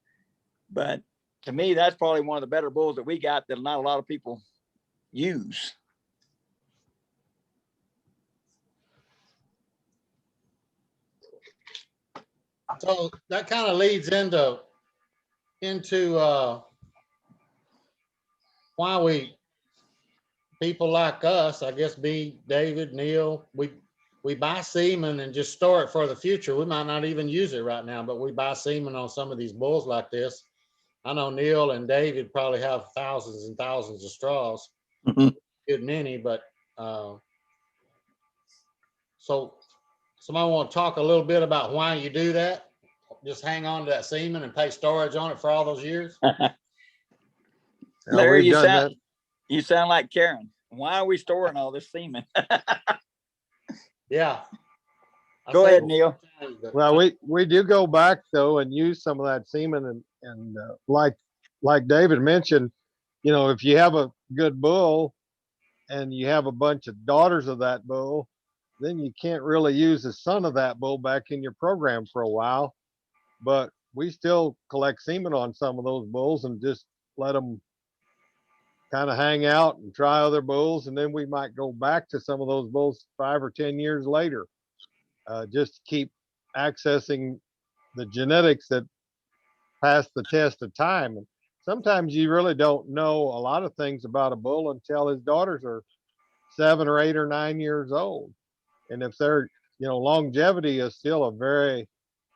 But to me, that's probably one of the better bulls that we got that not a lot of people use. So that kind of leads into why people like us, I guess, David, Neil, we buy semen and just store it for the future. We might not even use it right now, but we buy semen on some of these bulls like this. I know Neil and David probably have thousands and thousands of straws, good many, but so somebody want to talk a little bit about why you do that? Just hang on to that semen and pay storage on it for all those years? Larry, We've done that. you sound like Karen. Why are we storing all this semen? Yeah. I Go say ahead, more Neil. times, but- Well, we do go back though and use some of that semen and like David mentioned, if you have a good bull and you have a bunch of daughters of that bull, then you can't really use the son of that bull back in your program for a while. But we still collect semen on some of those bulls and just let them kind of hang out and try other bulls, and then we might go back to some of those bulls 5 or 10 years later, just to keep accessing the genetics that pass the test of time. And sometimes you really don't know a lot of things about a bull until his daughters are 7 or 8 or 9 years old. And if they're, longevity is still a very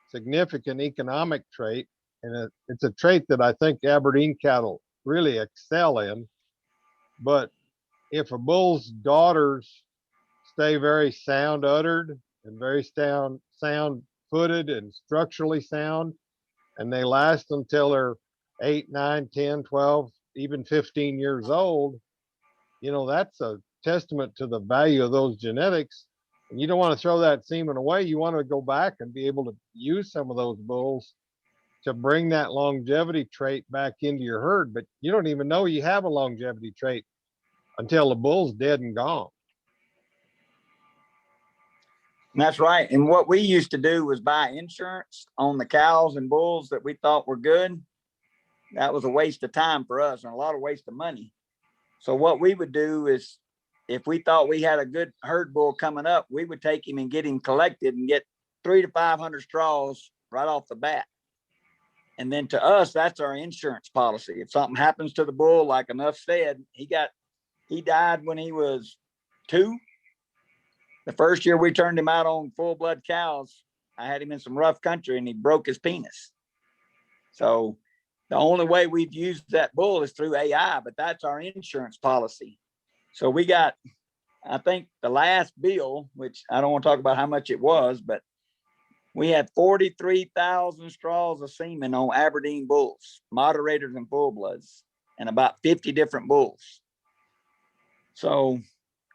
significant economic trait. And it's a trait that I think Aberdeen cattle really excel in. But if a bull's daughters stay very sound uddered and very sound footed and structurally sound, and they last until they're 8, 9, 10, 12, even 15 years old, that's a testament to the value of those genetics. And you don't want to throw that semen away. You want to go back and be able to use some of those bulls to bring that longevity trait back into your herd. But you don't even know you have a longevity trait until the bull's dead and gone. That's right. And what we used to do was buy insurance on the cows and bulls that we thought were good. That was a waste of time for us and a lot of waste of money. So what we would do is, if we thought we had a good herd bull coming up, we would take him and get him collected and get 300 to 500 straws right off the bat. And then to us, that's our insurance policy. If something happens to the bull, like enough said, he died when he was 2. The first year we turned him out on full blood cows, I had him in some rough country and he broke his penis. So the only way we've used that bull is through AI, but that's our insurance policy. So we got, I think the last bill, which I don't want to talk about how much it was, but we had 43,000 straws of semen on Aberdeen bulls, moderators and full bloods, and about 50 different bulls. So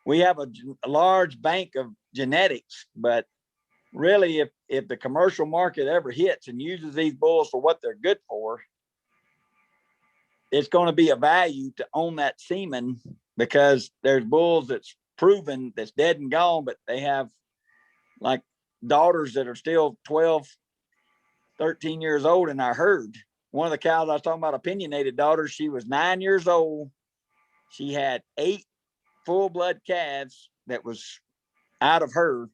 we have a large bank of genetics, but really if the commercial market ever hits and uses these bulls for what they're good for, it's going to be a value to own that semen, because there's bulls that's proven that's dead and gone, but they have like daughters that are still 12, 13 years old in our herd. One of the cows I was talking about, opinionated daughters, she was 9 years old. She had 8 full blood calves that was out of her,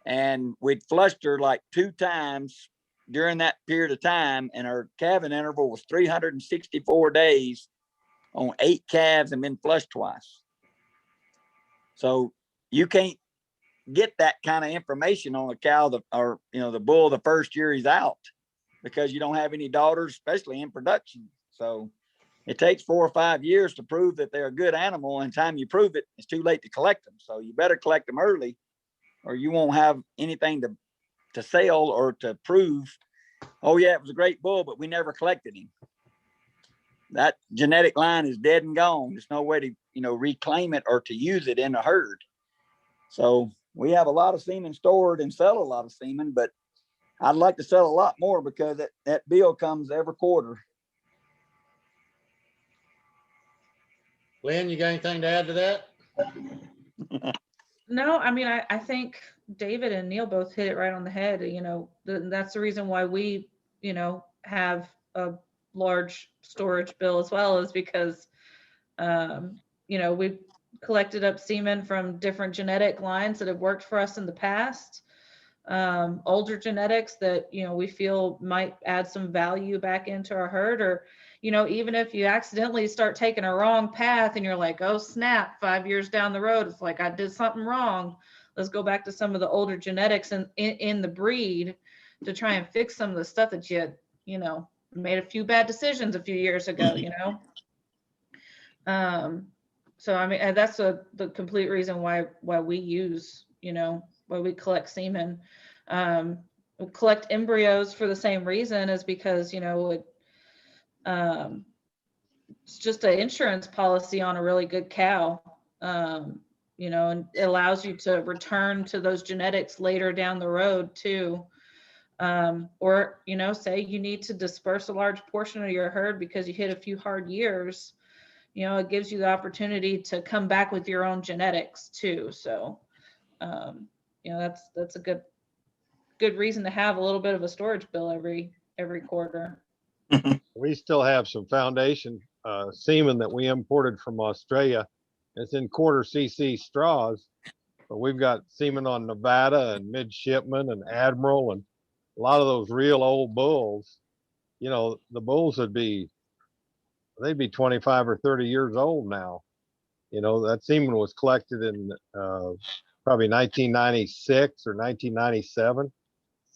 and we'd flushed her like 2 times during that period of time, and her calving interval was 364 days on 8 calves and been flushed twice. So you can't get that kind of information on a cow or the bull the first year he's out, because you don't have any daughters, especially in production. So it takes 4 or 5 years to prove that they're a good animal, and time you prove it, it's too late to collect them. So you better collect them early, or you won't have anything to sell or to prove, oh yeah, it was a great bull, but we never collected him. That genetic line is dead and gone. There's no way to reclaim it or to use it in a herd. So we have a lot of semen stored and sell a lot of semen, but I'd like to sell a lot more, because that bill comes every quarter. Lynn, you got anything to add to that? No, I mean, I think David and Neil both hit it right on the head. That's the reason why we, have a large storage bill as well, is because, we've collected up semen from different genetic lines that have worked for us in the past. Older genetics that, we feel might add some value back into our herd, or, even if you accidentally start taking a wrong path and you're like, oh snap, 5 years down the road, it's like, I did something wrong. Let's go back to some of the older genetics in the breed to try and fix some of the stuff that you made a few bad decisions a few years ago, So, I mean, that's the complete reason why we use, why we collect semen. We collect embryos for the same reason, is because, it's just an insurance policy on a really good cow. You know, and it allows you to return to those genetics later down the road too. Or, you know, say you need to disperse a large portion of your herd because you hit a few hard years, you know, it gives you the opportunity to come back with your own genetics too. So, you know, that's a good reason to have a little bit of a storage bill every quarter. We still have some foundation semen that we imported from Australia. It's in quarter cc straws, but we've got semen on Nevada and Midshipman and Admiral and a lot of those real old bulls. You know, the bulls they'd be 25 or 30 years old now. You know, that semen was collected in probably 1996 or 1997.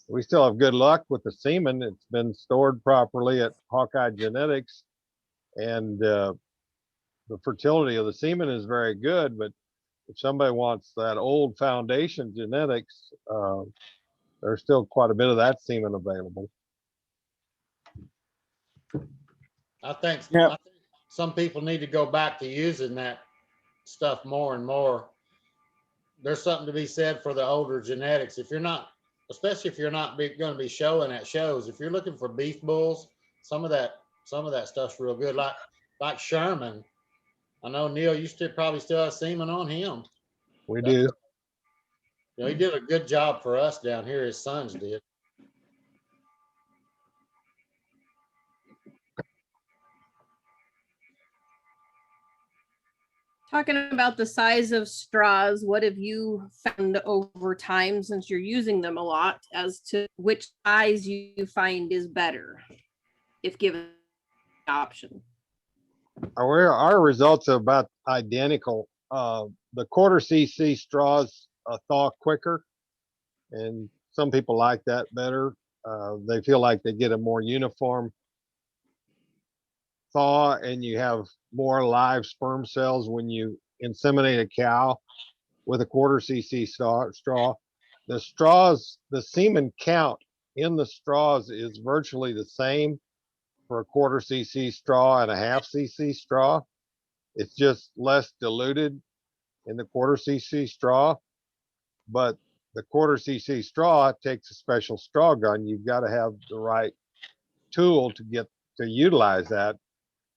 We still have good luck with the semen. It's been stored properly at Hawkeye Genetics, and the fertility of the semen is very good. But if somebody wants that old foundation genetics, there's still quite a bit of that semen available. I think, Yeah. I think some people need to go back to using that stuff more and more. There's something to be said for the older genetics. If you're not, especially if you're not going to be showing at shows, if you're looking for beef bulls, some of that stuff's real good. Like Sherman. I know Neil, you probably still have semen on him. We do. You know, he did a good job for us down here. His sons did. Talking about the size of straws, what have you found over time, since you're using them a lot, as to which size you find is better if given the option? Our results are about identical. The quarter cc straws thaw quicker, and some people like that better. They feel like they get a more uniform thaw, and you have more live sperm cells when you inseminate a cow with a quarter cc straw. The straws, the semen count in the straws is virtually the same for a quarter cc straw and a half cc straw. It's just less diluted in the quarter cc straw, but the quarter cc straw takes a special straw gun. You've got to have the right tool to utilize that.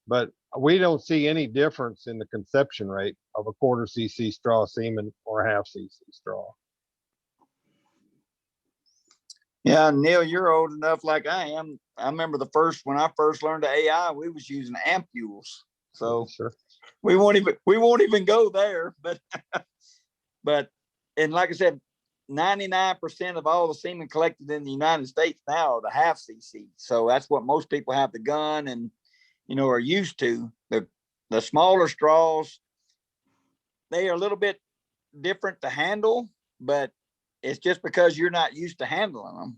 But we don't see any difference in the conception rate of a quarter cc straw semen or half cc straw. Yeah, Neil, you're old enough like I am. I remember when I first learned the AI, we was using ampules. So Sure. we won't even go there. But and like I said, 99% of all the semen collected in the United States now are the half cc. So that's what most people have the gun and, you know, are used to. The smaller straws, they are a little bit different to handle, but it's just because you're not used to handling them.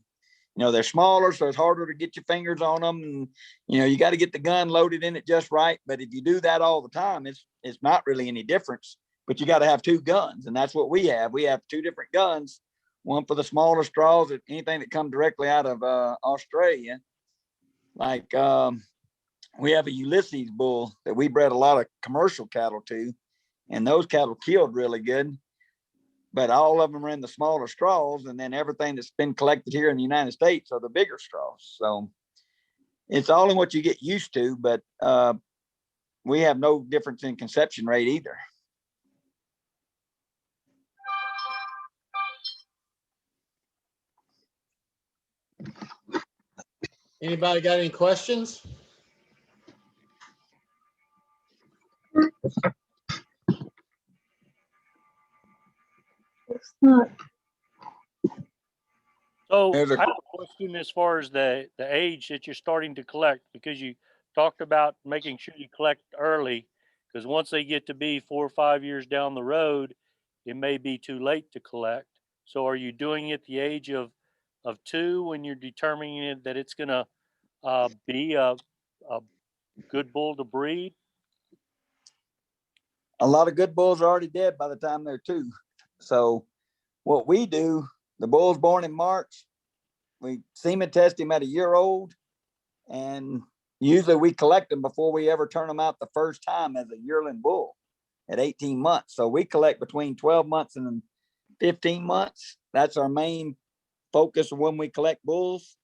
You know, they're smaller, so it's harder to get your fingers on them. And, you know, you got to get the gun loaded in it just right. But if you do that all the time, it's not really any difference. But you got to have two guns, and that's what we have. We have two different guns, one for the smaller straws, anything that come directly out of Australia. Like we have a Ulysses bull that we bred a lot of commercial cattle to, and those cattle killed really good. But all of them are in the smaller straws, and then everything that's been collected here in the United States are the bigger straws. So it's all in what you get used to, but we have no difference in conception rate either. Anybody got any questions? So There's a- I have a question as far as the age that you're starting to collect, because you talked about making sure you collect early, because once they get to be 4 or 5 years down the road, it may be too late to collect. So are you doing it at the age of 2 when you're determining that it's going to be a good bull to breed? A lot of good bulls are already dead by the time they're 2. So what we do, the bull's born in March, we semen test him at a year old, and usually we collect them before we ever turn them out the first time as a yearling bull at 18 months. So we collect between 12 months and 15 months. That's our main focus when we collect bulls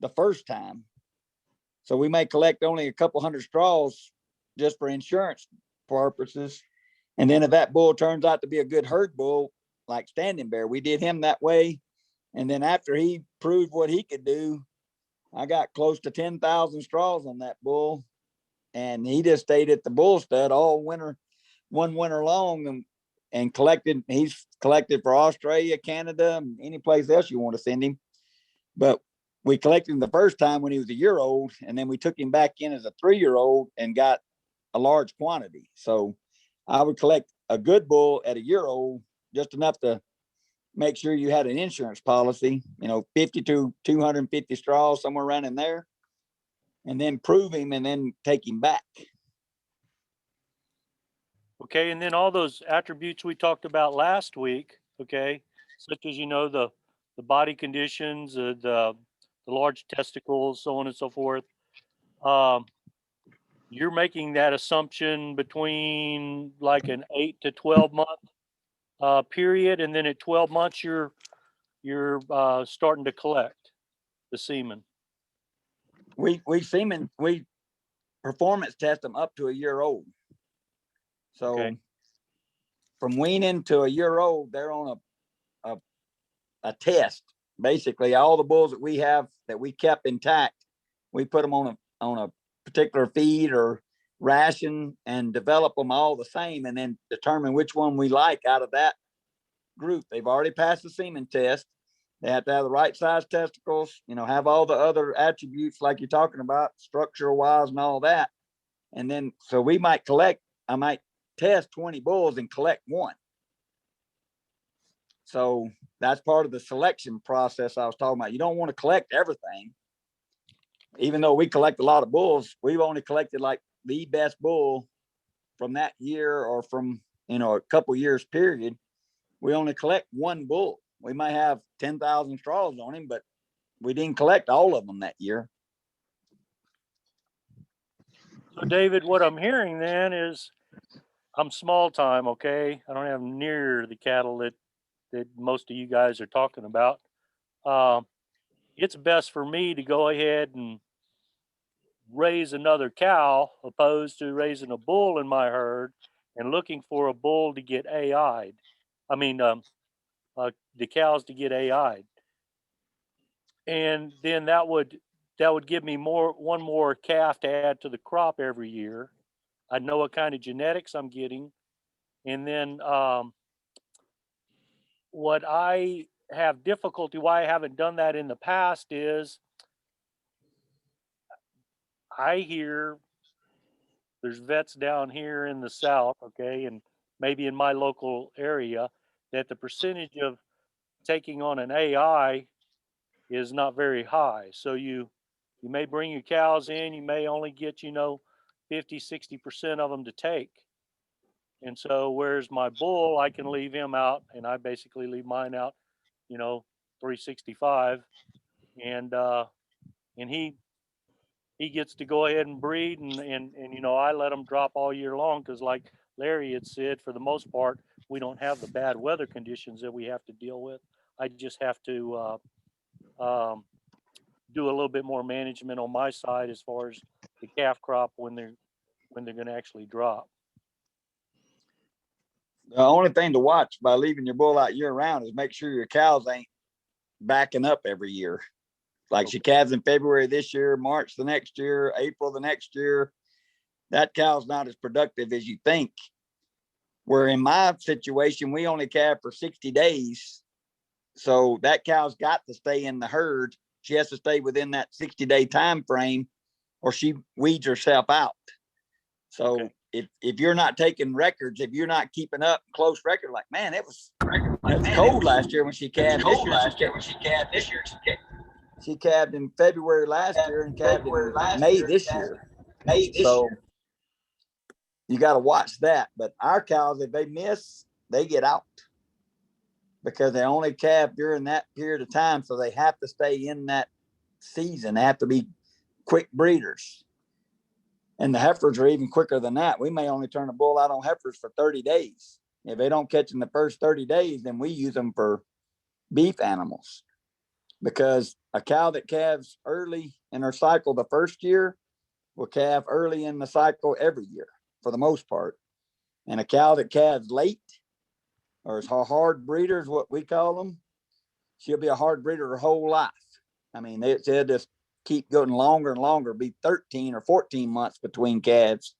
the first time. So we may collect only a couple hundred straws just for insurance purposes. And then if that bull turns out to be a good herd bull, like Standing Bear, we did him that way. And then after he proved what he could do, I got close to 10,000 straws on that bull. And he just stayed at the bull stud all winter, one winter long, and collected. He's collected for Australia, Canada, and any place else you want to send him. But we collected him the first time when he was a year old, and then we took him back in as a 3-year-old and got a large quantity. So I would collect a good bull at a year old, just enough to make sure you had an insurance policy, 50 to 250 straws, somewhere around in there, and then prove him and then take him back. Okay, and then all those attributes we talked about last week, okay, such as the body conditions, the large testicles, so on and so forth. You're making that assumption between like an 8 to 12 month period, and then at 12 months you're starting to collect the semen. We performance test them up to a year old. So Okay. From weaning to a year old, they're on a test. Basically, all the bulls that we have that we kept intact, we put them on a particular feed or ration and develop them all the same, and then determine which one we like out of that group. They've already passed the semen test. They have to have the right size testicles, have all the other attributes like you're talking about, structural wise and all that. And then, so I might test 20 bulls and collect one. So that's part of the selection process I was talking about. You don't want to collect everything. Even though we collect a lot of bulls, we've only collected like the best bull from that year or from, a couple years period. We only collect one bull. We might have 10,000 straws on him, but we didn't collect all of them that year. So David, what I'm hearing then is I'm small time, okay? I don't have near the cattle that most of you guys are talking about. It's best for me to go ahead and raise another cow opposed to raising a bull in my herd and looking for a bull to get AI'd. I mean, the cows to get AI'd. And then that would give me one more calf to add to the crop every year. I know what kind of genetics I'm getting. And then what I have difficulty, why I haven't done that in the past, is I hear there's vets down here in the South, okay, and maybe in my local area, that the percentage of taking on an AI is not very high. So you may bring your cows in, you may only get, 50, 60% of them to take. And so whereas my bull, I can leave him out, and I basically leave mine out, 365. And he gets to go ahead and breed, and I let him drop all year long, because like Larry had said, for the most part, we don't have the bad weather conditions that we have to deal with. I just have to do a little bit more management on my side as far as the calf crop when they're going to actually drop. The only thing to watch by leaving your bull out year round is make sure your cows ain't backing up every year. Like she calves in February this year, March the next year, April the next year. That cow's not as productive as you think. Where in my situation, we only calve for 60 days. So that cow's got to stay in the herd. She has to stay within that 60-day time frame, or she weeds herself out. So okay. If you're not taking records, if you're not keeping up close record, like, man, it was cold last year when she calved. She calved in February last year and calved in May this year. So you got to watch that. But our cows, if they miss, they get out, because they only calve during that period of time. So they have to stay in that season. They have to be quick breeders. And the heifers are even quicker than that. We may only turn a bull out on heifers for 30 days. If they don't catch in the first 30 days, then we use them for beef animals, because a cow that calves early in her cycle the first year will calve early in the cycle every year for the most part. And a cow that calves late, or is a hard breeder is what we call them, she'll be a hard breeder her whole life. I mean, they'll just keep going longer and longer, be 13 or 14 months between calves.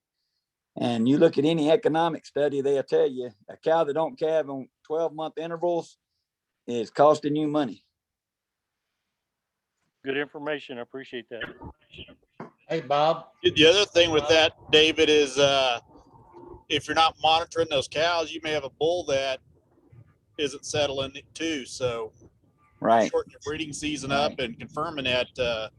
And you look at any economic study, they'll tell you a cow that don't calve on 12-month intervals is costing you money. Good information. I appreciate that. Hey, Bob. The other thing with that, David, is if you're not monitoring those cows, you may have a bull that isn't settling too. So Right. shorten your breeding season up and confirming that.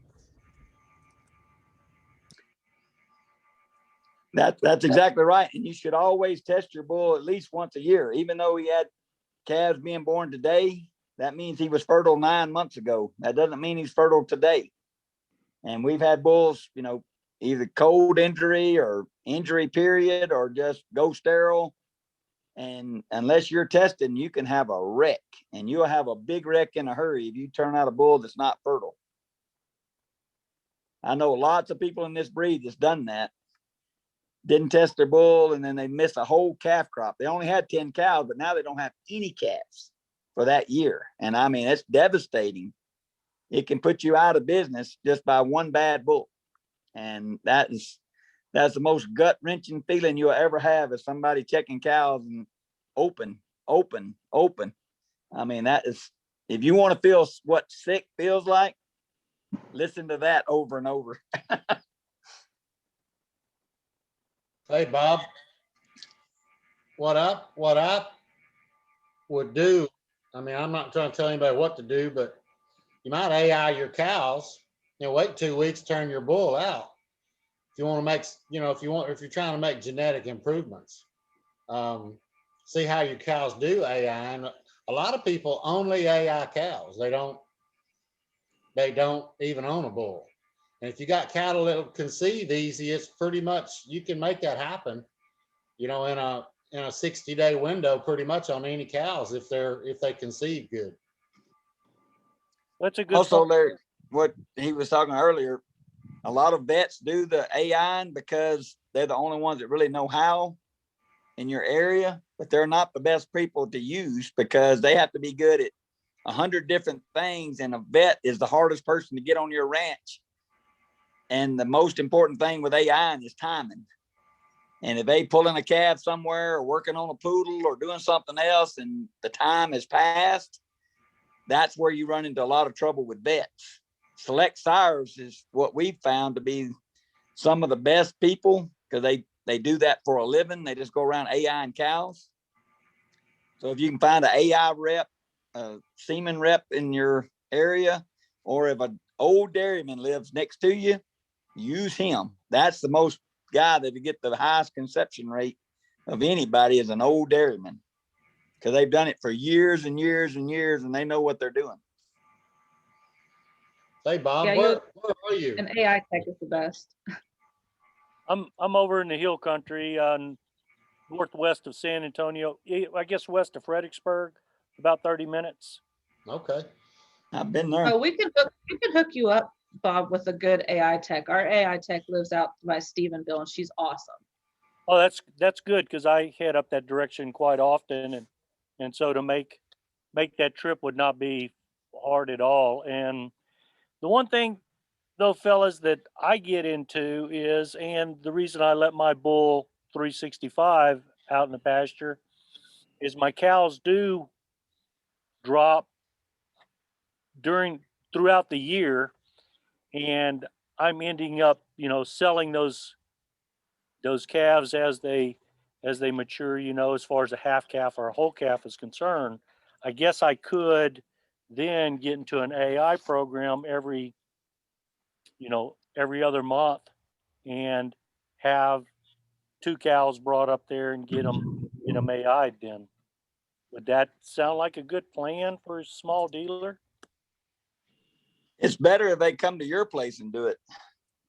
That's exactly right. And you should always test your bull at least once a year. Even though he had calves being born today, that means he was fertile 9 months ago. That doesn't mean he's fertile today. And we've had bulls, you know, either cold injury or injury period or just go sterile. And unless you're testing, you can have a wreck, and you'll have a big wreck in a hurry if you turn out a bull that's not fertile. I know lots of people in this breed that's done that. Didn't test their bull, and then they miss a whole calf crop. They only had 10 cows, but now they don't have any calves for that year. And I mean, it's devastating. It can put you out of business just by one bad bull. And that's the most gut-wrenching feeling you'll ever have, is somebody checking cows and open. I mean, that is, if you want to feel what sick feels like, listen to that over and over. Hey, Bob. What I would do, I mean, I'm not trying to tell anybody what to do, but you might AI your cows, you know, wait 2 weeks, turn your bull out. If you want to make, you know, if you're trying to make genetic improvements, see how your cows do AI. And a lot of people only AI cows. They don't even own a bull. And if you got cattle that conceive easy, it's pretty much, you can make that happen, you know, in a 60-day window, pretty much on any cows if they conceive good. That's a good Also, point. Larry, what he was talking earlier, a lot of vets do the AI because they're the only ones that really know how in your area, but they're not the best people to use because they have to be good at 100 different things. And a vet is the hardest person to get on your ranch. And the most important thing with AI is timing. And if they pulling a calf somewhere or working on a poodle or doing something else and the time has passed, that's where you run into a lot of trouble with vets. Select sires is what we've found to be some of the best people, because they do that for a living. They just go around AI and cows. So if you can find an AI rep, a semen rep in your area, or if an old dairyman lives next to you, use him. That's the most guy that get the highest conception rate of anybody, is an old dairyman, because they've done it for years and years and years, and they know what they're doing. Hey, Bob, Yeah, where are you? An AI tech is the best. I'm over in the hill country, northwest of San Antonio. I guess west of Fredericksburg, about 30 minutes. Okay. I've been there. Oh, we can hook you up, Bob, with a good AI tech. Our AI tech lives out by Stephenville, and she's awesome. Oh, that's good, because I head up that direction quite often, and so to make that trip would not be hard at all. And the one thing, though, fellas, that I get into is, and the reason I let my bull 365 out in the pasture, is my cows do drop throughout the year, and I'm ending up, you know, selling those calves as they mature, you know, as far as a half calf or a whole calf is concerned. I guess I could then get into an AI program every other month and have 2 cows brought up there and get them AI'd then. Would that sound like a good plan for a small dealer? It's better if they come to your place and do it.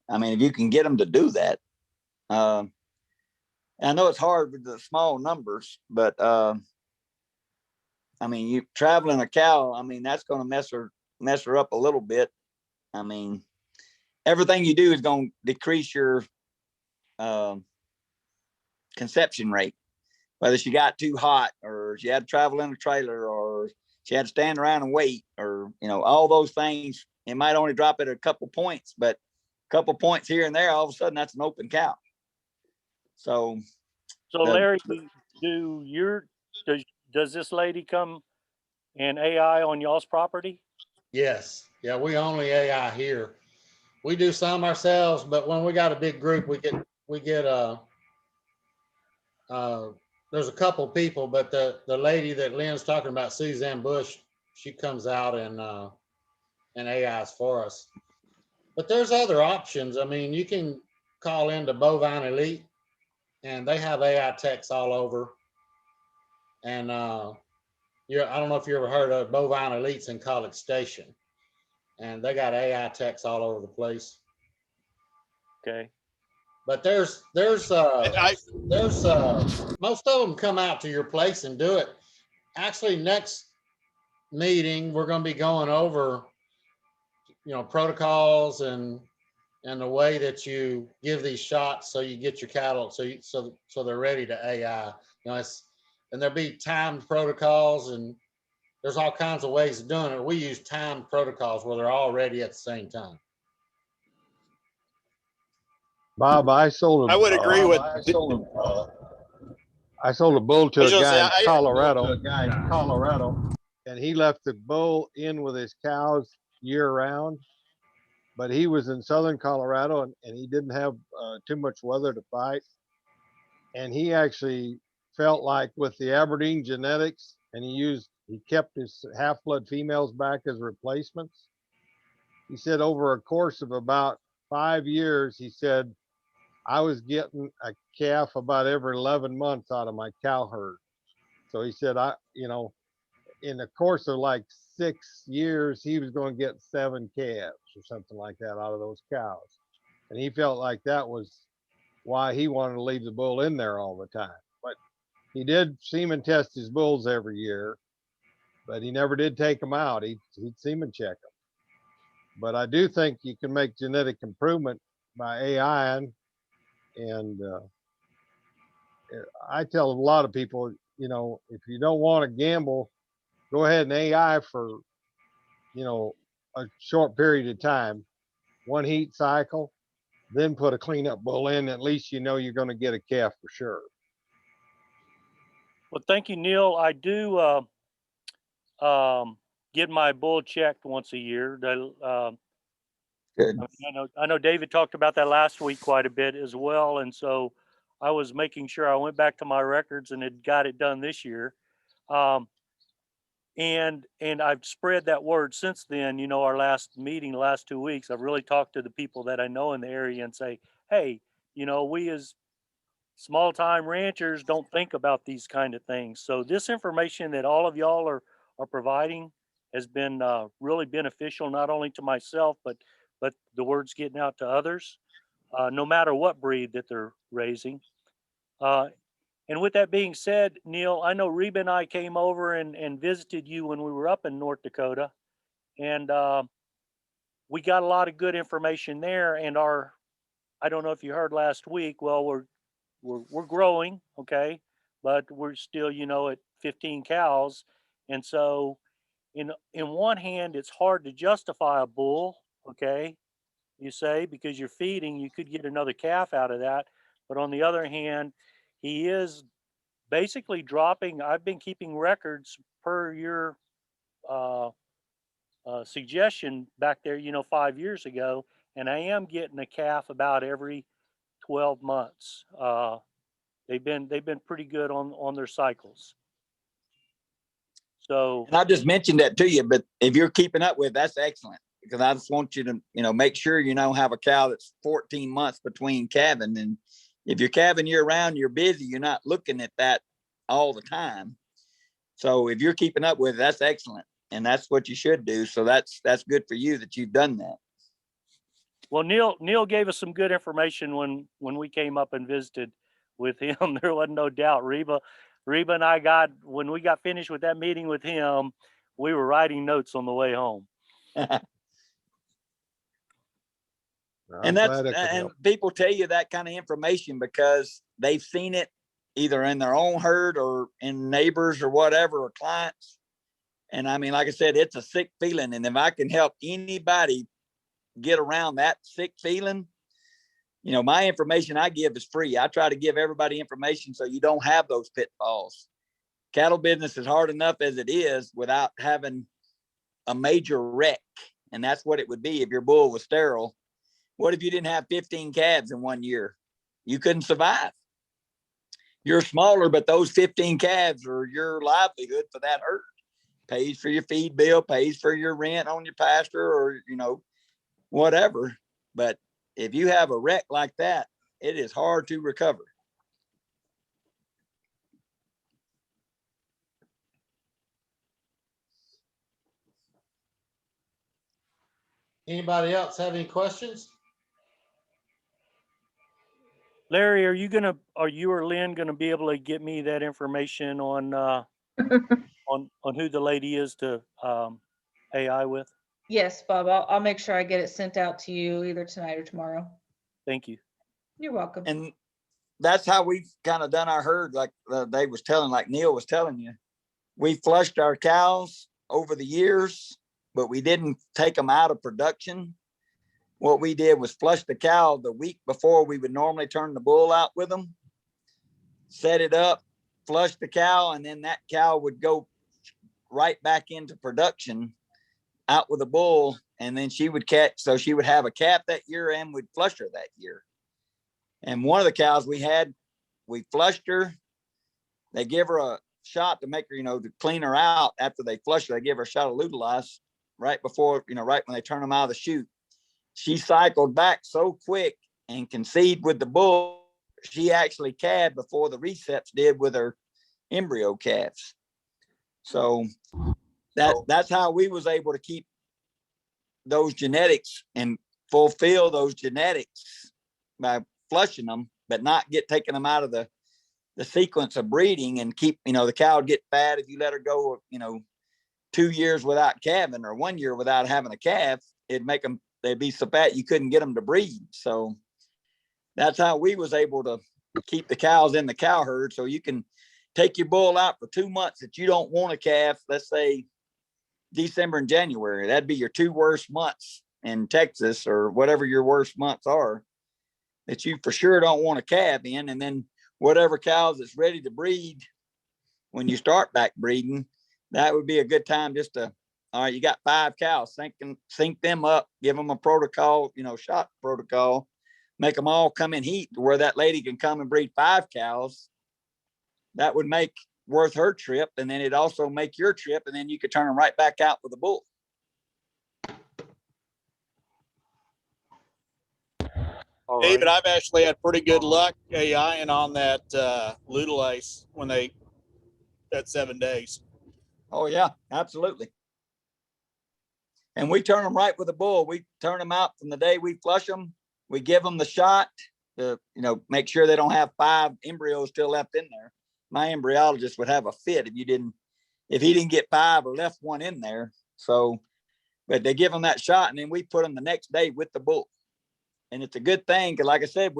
I mean, if you can get them to do that. I know it's hard with the small numbers, but I mean, you traveling a cow, I mean, that's going to mess her up a little bit. I mean, everything you do is going to decrease your conception rate, whether she got too hot or she had to travel in a trailer or she had to stand around and wait, or, you know, all those things. It might only drop it a couple points, but a couple points here and there, all of a sudden that's an open cow. So Larry, does this lady come and AI on y'all's property? Yes. Yeah, we only AI here. We do some ourselves, but when we got a big group, we get there's a couple people, but the lady that Lynn's talking about, Suzanne Bush, she comes out and AIs for us. But there's other options. I mean, you can call into Bovine Elite, and they have AI techs all over. And I don't know if you ever heard of Bovine Elites in College Station, and they got AI techs all over the place. Okay. But there's most of them come out to your place and do it. Actually, next meeting we're going to be going over, you know, protocols and the way that you give these shots so you get your cattle so they're ready to AI. You know, and there'll be timed protocols, and there's all kinds of ways of doing it. We use timed protocols where they're all ready at the same time. Bob, I sold I would agree with. I sold a bull to I was a gonna guy say, in Colorado, and he left the bull in with his cows year round. But he was in southern Colorado, and he didn't have too much weather to fight. And he actually felt like with the Aberdeen genetics, and he kept his half-blood females back as replacements. He said over a course of about 5 years, he said, I was getting a calf about every 11 months out of my cow herd. So he said, in the course of like 6 years, he was going to get 7 calves or something like that out of those cows. And he felt like that was why he wanted to leave the bull in there all the time. But he did semen test his bulls every year, but he never did take them out. He'd semen check them. But I do think you can make genetic improvement by AI. And I tell a lot of people, you know, if you don't want to gamble, go ahead and AI for, you know, a short period of time, one heat cycle, then put a cleanup bull in. At least you know you're going to get a calf for sure. Well, thank you, Neil. I do get my bull checked once a year. good. I know David talked about that last week quite a bit as well, and so I was making sure I went back to my records and had got it done this year. And I've spread that word since then. You know, our last meeting, the last 2 weeks, I've really talked to the people that I know in the area and say, hey, you know, we as small time ranchers don't think about these kind of things. So this information that all of y'all are providing has been really beneficial, not only to myself, but the word's getting out to others, no matter what breed that they're raising. And with that being said, Neil, I know Reba and I came over and visited you when we were up in North Dakota, and we got a lot of good information there. And I don't know if you heard last week, well, we're growing, okay, but we're still, you know, at 15 cows. And so in one hand, it's hard to justify a bull, okay, you say, because you're feeding, you could get another calf out of that. But on the other hand, he is basically dropping. I've been keeping records per your suggestion back there, you know, 5 years ago, and I am getting a calf about every 12 months. They've been pretty good on their cycles. So, And I just mentioned that to you, but if you're keeping up with, that's excellent, because I just want you to, you know, make sure you don't have a cow that's 14 months between calving. And if you're calving year round, you're busy, you're not looking at that all the time. So if you're keeping up with it, that's excellent. And that's what you should do. So that's good for you that you've done that. Well, Neil gave us some good information when we came up and visited with him. There wasn't no doubt. Reba and I when we got finished with that meeting with him, we were writing notes on the way home. I'm glad I could and help. people tell you that kind of information because they've seen it either in their own herd or in neighbors or whatever, or clients. And I mean, like I said, it's a sick feeling. And if I can help anybody get around that sick feeling, you know, my information I give is free. I try to give everybody information so you don't have those pitfalls. Cattle business is hard enough as it is without having a major wreck. And that's what it would be if your bull was sterile. What if you didn't have 15 calves in 1 year? You couldn't survive. You're smaller, but those 15 calves are your livelihood for that herd. Pays for your feed bill, pays for your rent on your pasture, or, you know, whatever. But if you have a wreck like that, it is hard to recover. Anybody else have any questions? Larry, are you or Lynn gonna be able to get me that information on on who the lady is to AI with? Yes, Bob, I'll make sure I get it sent out to you either tonight or tomorrow. Thank you. You're welcome. And that's how we've kind of done our herd. Like they was telling, like Neil was telling you, we flushed our cows over the years, but we didn't take them out of production. What we did was flush the cow the week before we would normally turn the bull out with them, set it up, flush the cow, and then that cow would go right back into production out with a bull. And then she would catch, so she would have a calf that year and we'd flush her that year. And one of the cows we had, we flushed her. They give her a shot to make her, you know, to clean her out after they flush her. They give her a shot of Lutalize right before, you know, right when they turn them out of the chute. She cycled back so quick and conceived with the bull. She actually calved before the receps did with her embryo calves. So that's how we was able to keep those genetics and fulfill those genetics by flushing them, but not taking them out of the sequence of breeding and keep, you know, the cow would get fat if you let her go, you know, 2 years without calving or 1 year without having a calf. It'd make them, they'd be so fat you couldn't get them to breed. So that's how we was able to keep the cows in the cow herd. So you can take your bull out for 2 months that you don't want a calf. Let's say December and January, that'd be your 2 worst months in Texas or whatever your worst months are that you for sure don't want a calf in. And then whatever cows that's ready to breed when you start back breeding, that would be a good time just to, all right, you got 5 cows, sync them up, give them a protocol, you know, shot protocol, make them all come in heat to where that lady can come and breed 5 cows. That would make worth her trip. And then it'd also make your trip. And then you could turn them right back out with a bull. All David, right. I've actually had pretty good luck AIing on that Lutalize when at 7 days. Oh yeah, absolutely. And we turn them right with a bull. We turn them out from the day we flush them. We give them the shot to, you know, make sure they don't have 5 embryos still left in there. My embryologist would have a fit if he didn't get 5 or left 1 in there. So, but they give them that shot and then we put them the next day with the bull. And it's a good thing because, like I said,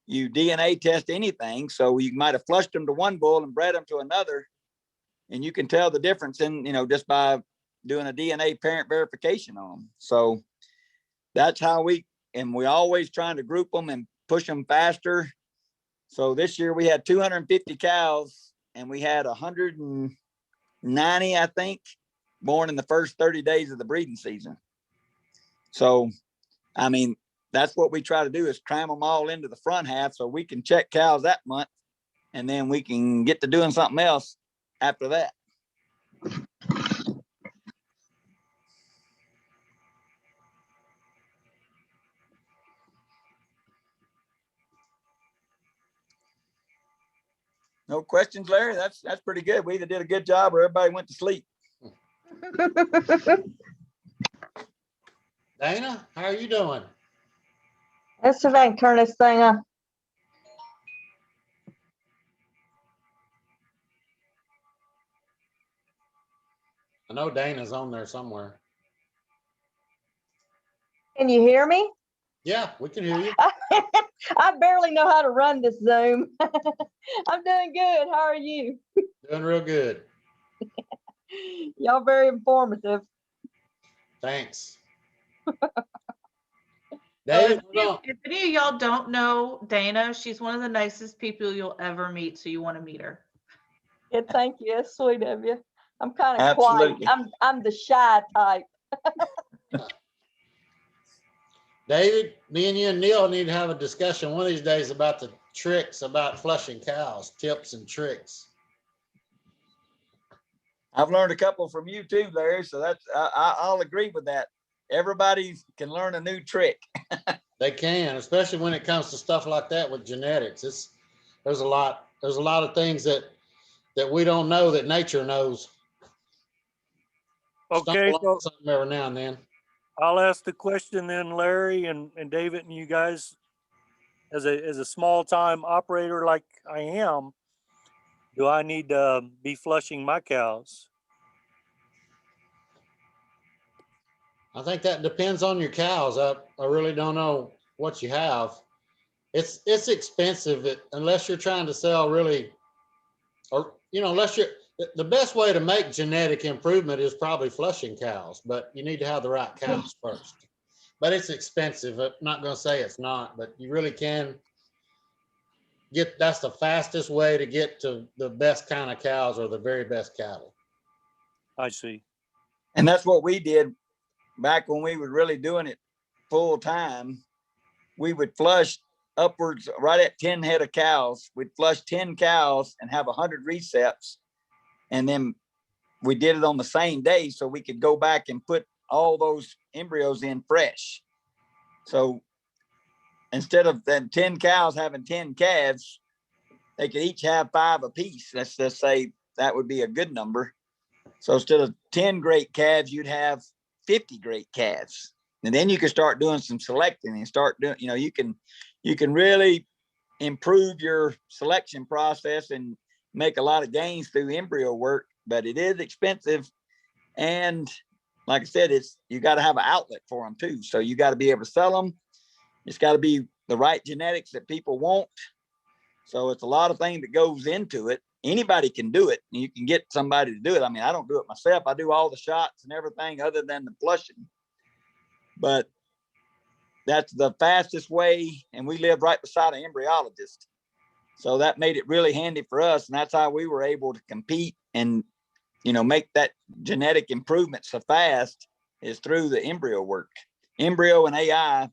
you DNA test anything. So you might have flushed them to one bull and bred them to another, and you can tell the difference in, you know, just by doing a DNA parent verification on them. So that's how we always trying to group them and push them faster. So this year we had 250 cows and we had 190, I think, born in the first 30 days of the breeding season. So, I mean, that's what we try to do is cram them all into the front half so we can check cows that month and then we can get to doing something else after that. No questions, Larry? That's pretty good. We either did a good job or everybody went to sleep. Dana, how are you doing? Let's see if I can turn this thing on. I know Dana's on there somewhere. Can you hear me? Yeah, we can hear you. I barely know how to run this Zoom. I'm doing good. How are you? Doing real good. Y'all very informative. Thanks. So David, if any of y'all don't know Dana, she's one of the nicest people you'll ever meet, so you want to meet her. Yeah, thank you. That's sweet of you. I'm kind of quiet. Absolutely. I'm the shy type. David, me and you and Neil need to have a discussion one of these days about the tricks about flushing cows, tips and tricks. I've learned a couple from you too, Larry. So that's I'll agree with that. Everybody can learn a new trick. They can, especially when it comes to stuff like that with genetics. There's a lot of things that we don't know that nature knows. Okay, Stumble on something every now and then. I'll ask the question then, Larry and David and you guys, as a small time operator like I am, do I need to be flushing my cows? I think that depends on your cows. I really don't know what you have. It's expensive unless you're trying to sell really, or unless you're the best way to make genetic improvement is probably flushing cows, but you need to have the right cows first. But it's expensive. I'm not going to say it's not, but you really can that's the fastest way to get to the best kind of cows or the very best cattle. I see. And that's what we did back when we were really doing it full time. We would flush upwards right at 10 head of cows. We'd flush 10 cows and have 100 receps. And then we did it on the same day so we could go back and put all those embryos in fresh. So instead of them 10 cows having 10 calves, they could each have 5 apiece. Let's just say that would be a good number. So instead of 10 great calves, you'd have 50 great calves. And then you can start doing some selecting and start doing, you can really improve your selection process and make a lot of gains through embryo work, but it is expensive. And like I said, you got to have an outlet for them too. So you got to be able to sell them. It's got to be the right genetics that people want. So it's a lot of things that goes into it. Anybody can do it. You can get somebody to do it. I mean, I don't do it myself. I do all the shots and everything other than the flushing. But that's the fastest way. And we live right beside an embryologist. So that made it really handy for us. And that's how we were able to compete and, make that genetic improvement so fast is through the embryo work, embryo and AI.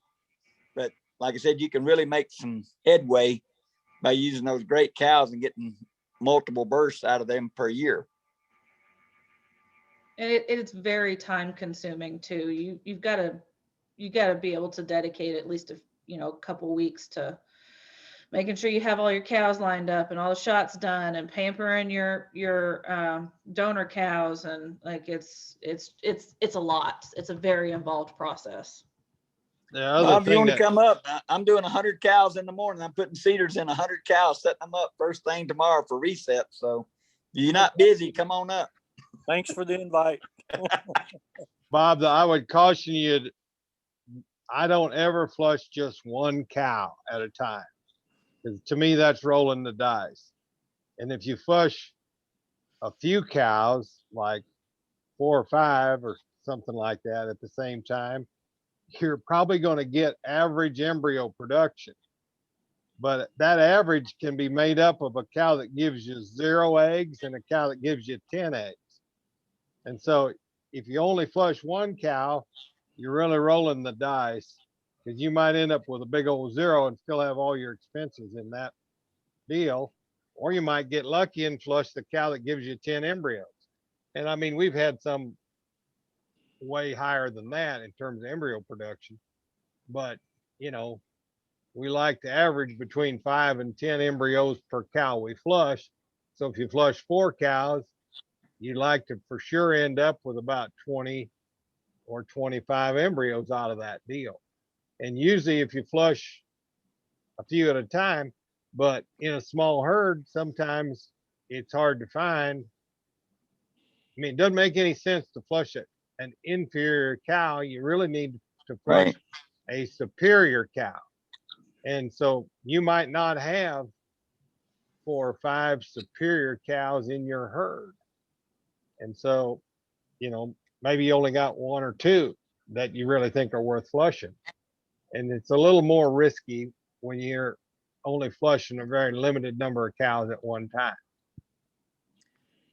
But like I said, you can really make some headway by using those great cows and getting multiple births out of them per year. And it's very time consuming too. You've got to be able to dedicate at least a couple weeks to making sure you have all your cows lined up and all the shots done and pampering your donor cows, and like it's a lot. It's a very involved process. If you want to come up, I'm doing 100 cows in the morning. I'm putting seeders in 100 cows, setting them up first thing tomorrow for reset. So if you're not busy, come on up. Thanks for the invite. Bob, I would caution you, I don't ever flush just one cow at a time. Because to me, that's rolling the dice. And if you flush a few cows, like 4 or 5 or something like that at the same time, you're probably going to get average embryo production. But that average can be made up of a cow that gives you 0 eggs and a cow that gives you 10 eggs. And so if you only flush one cow, you're really rolling the dice, because you might end up with a big old 0 and still have all your expenses in that deal. Or you might get lucky and flush the cow that gives you 10 embryos. And I mean, we've had some way higher than that in terms of embryo production, but we like to average between 5 and 10 embryos per cow we flush. So if you flush 4 cows, you'd like to for sure end up with about 20 or 25 embryos out of that deal. And usually if you flush a few at a time, but in a small herd, sometimes it's hard to find. I mean, it doesn't make any sense to flush an inferior cow. You really need to flush Right. a superior cow. And so you might not have 4 or 5 superior cows in your herd. And so, maybe you only got 1 or 2 that you really think are worth flushing. And it's a little more risky when you're only flushing a very limited number of cows at one time.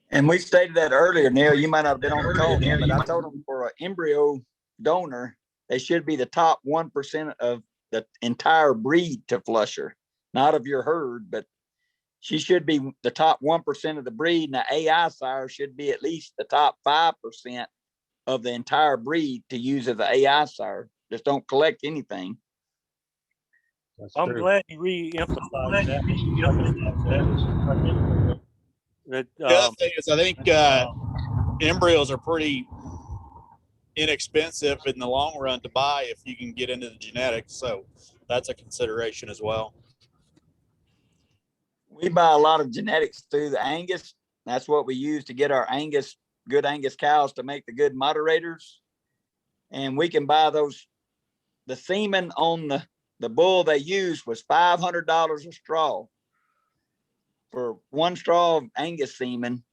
And we stated that earlier, Neil. You might not have been on the call then, but I told them for an embryo donor, they should be the top 1% of the entire breed to flush her, not of your herd, but she should be the top 1% of the breed. And the AI sire should be at least the top 5% of the entire breed to use as an AI sire. Just don't collect anything. That's I'm true. glad you re-emphasized that. That, The other thing is, I think embryos are pretty inexpensive in the long run to buy if you can get into the genetics. So that's a consideration as well. We buy a lot of genetics through the Angus. That's what we use to get our good Angus cows to make the good moderators. And we can buy those. The semen on the bull they used was $500 a straw for 1 straw of Angus semen,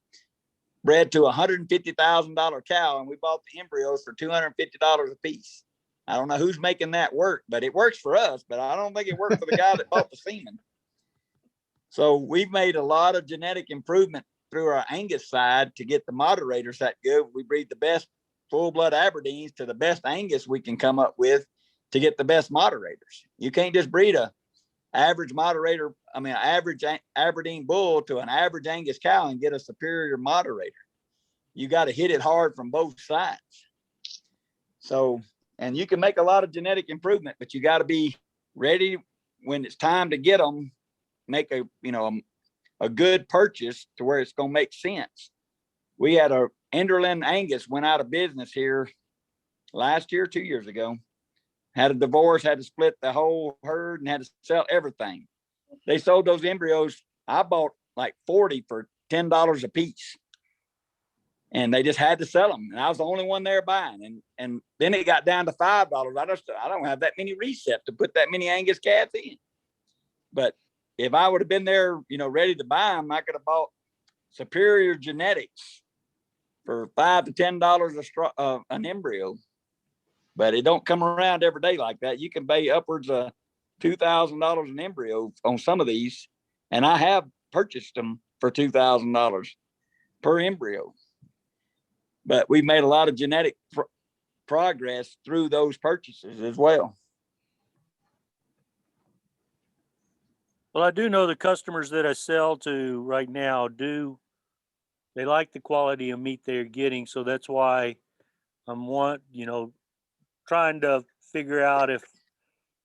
bred to a $150,000 cow. And we bought the embryos for $250 a piece. I don't know who's making that work, but it works for us, but I don't think it worked for the guy that bought the semen. So we've made a lot of genetic improvement through our Angus side to get the moderators that good. We breed the best full-blood Aberdeens to the best Angus we can come up with to get the best moderators. You can't just breed an average Aberdeen bull to an average Angus cow and get a superior moderator. You got to hit it hard from both sides. So, and you can make a lot of genetic improvement, but you got to be ready when it's time to get them. Make a good purchase to where it's going to make sense. We had a Enderlin Angus went out of business here last year, 2 years ago. Had a divorce, had to split the whole herd and had to sell everything. They sold those embryos. I bought like 40 for $10 a piece. And they just had to sell them. And I was the only one there buying. And then it got down to $5. I don't have that many receipts to put that many Angus calves in. But if I would have been there, ready to buy them, I could have bought superior genetics for $5 to $10 an embryo. But it don't come around every day like that. You can pay upwards of $2,000 an embryo on some of these, and I have purchased them for $2,000 per embryo. But we've made a lot of genetic progress through those purchases as well. well, I do know the customers that I sell to right now they like the quality of meat they're getting. So that's why I'm trying to figure out if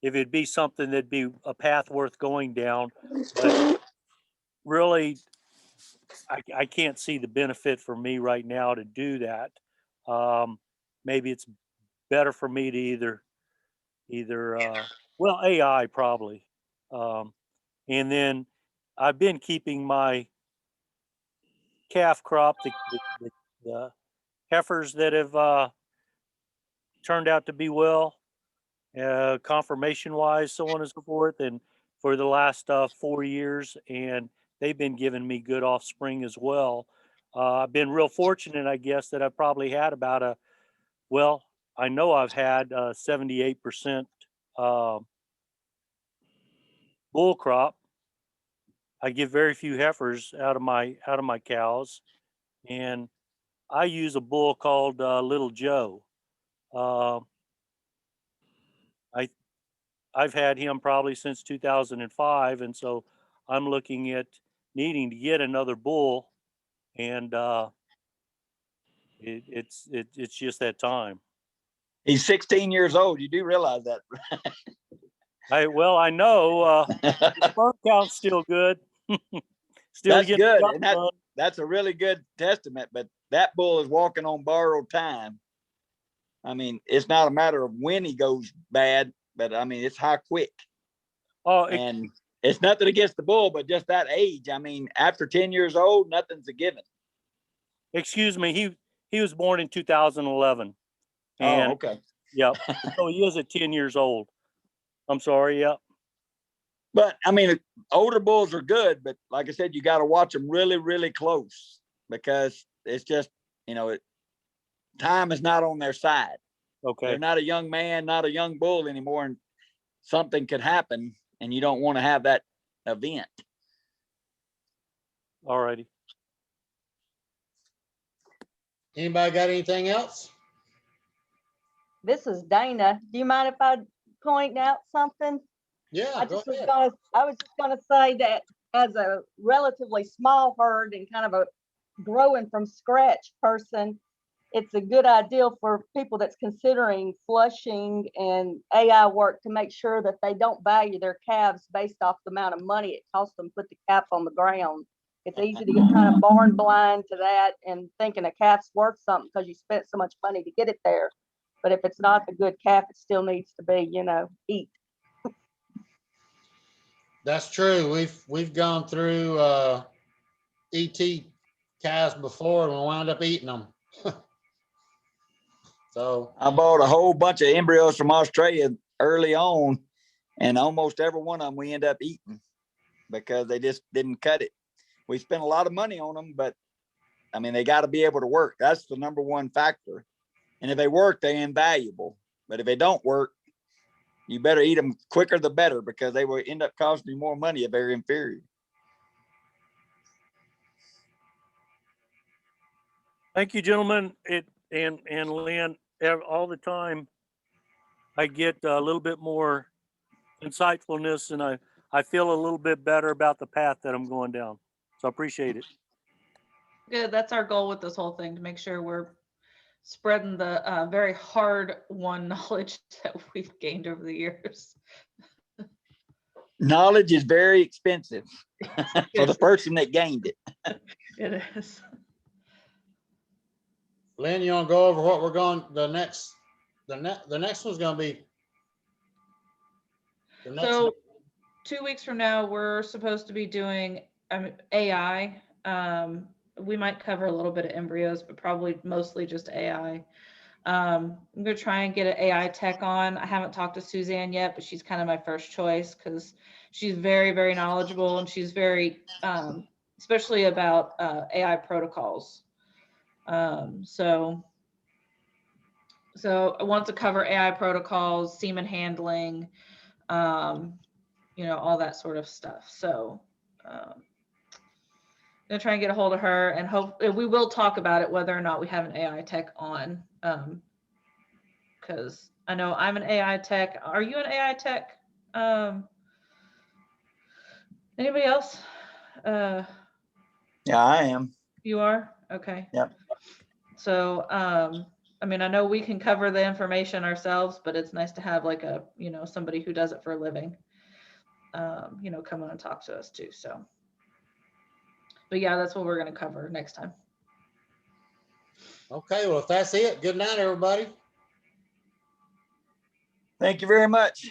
it'd be something that'd be a path worth going down. But really, I can't see the benefit for me right now to do that. Maybe it's better for me to either AI probably. And then I've been keeping my calf crop, the heifers that have turned out to be well, conformation wise, so on and so forth. And for the last 4 years, and they've been giving me good offspring as well. I've been real fortunate, I guess, that I've probably had about I know I've had 78% bull crop. I give very few heifers out of my cows, and I use a bull called Little Joe. I've had him probably since 2005, and so I'm looking at needing to get another bull, and it's just that time. He's 16 years old. You do realize that. I know the sperm count's still good. Still That's getting good. the job And done. that's a really good testament, but that bull is walking on borrowed time. I mean, it's not a matter of when he goes bad. but I mean, it's high quick. Oh, And it's nothing against the bull, but just that age. I mean, after 10 years old, nothing's a given. excuse me. He was born in 2011. Oh, And okay. yep. So he is at 10 years old. I'm sorry. Yep. But I mean, older bulls are good, but like I said, you got to watch them really, really close because it's just, time is not on their side. Okay. They're not a young man, not a young bull anymore, and something could happen, and you don't want to have that event. All righty. Anybody got anything else? This is Dana. Do you mind if I point out something? Yeah, I go was ahead. just gonna say that as a relatively small herd and kind of a growing from scratch person, it's a good idea for people that's considering flushing and AI work to make sure that they don't value their calves based off the amount of money it costs them to put the calf on the ground. It's easy to get kind of barn blind to that and thinking a calf's worth something because you spent so much money to get it there. But if it's not a good calf, it still needs to be, eat. That's true. We've gone through ET calves before and we wound up eating them. So I bought a whole bunch of embryos from Australia early on, and almost every one of them we end up eating because they just didn't cut it. We spent a lot of money on them, but I mean, they got to be able to work. That's the number one factor. And if they work, they're invaluable. But if they don't work, you better eat them quicker the better because they will end up costing you more money if they're inferior. Thank you, gentlemen. And Lynn, all the time I get a little bit more insightfulness, and I feel a little bit better about the path that I'm going down. So I appreciate it. Good. That's our goal with this whole thing, to make sure we're spreading the very hard-won knowledge that we've gained over the years. Knowledge is very expensive for the person that gained it. It is. Lynn, you want to go over what we're going, the next one's going to be. So 2 weeks from now, we're supposed to be doing AI. We might cover a little bit of embryos, but probably mostly just AI. I'm going to try and get an AI tech on. I haven't talked to Suzanne yet, but she's kind of my first choice because she's very, very knowledgeable, and she's very, especially about AI protocols. So I want to cover AI protocols, semen handling, all that sort of stuff. So I'm gonna try and get a hold of her, and hope we will talk about it, whether or not we have an AI tech on. Because I know I'm an AI tech. Are you an AI tech? Anybody else? Yeah, I am. You are? Okay. Yep. So, I mean, I know we can cover the information ourselves, but it's nice to have like somebody who does it for a living, come on and talk to us too. So, but yeah, that's what we're going to cover next time. Okay, well, if that's it, good night, everybody. Thank you very much.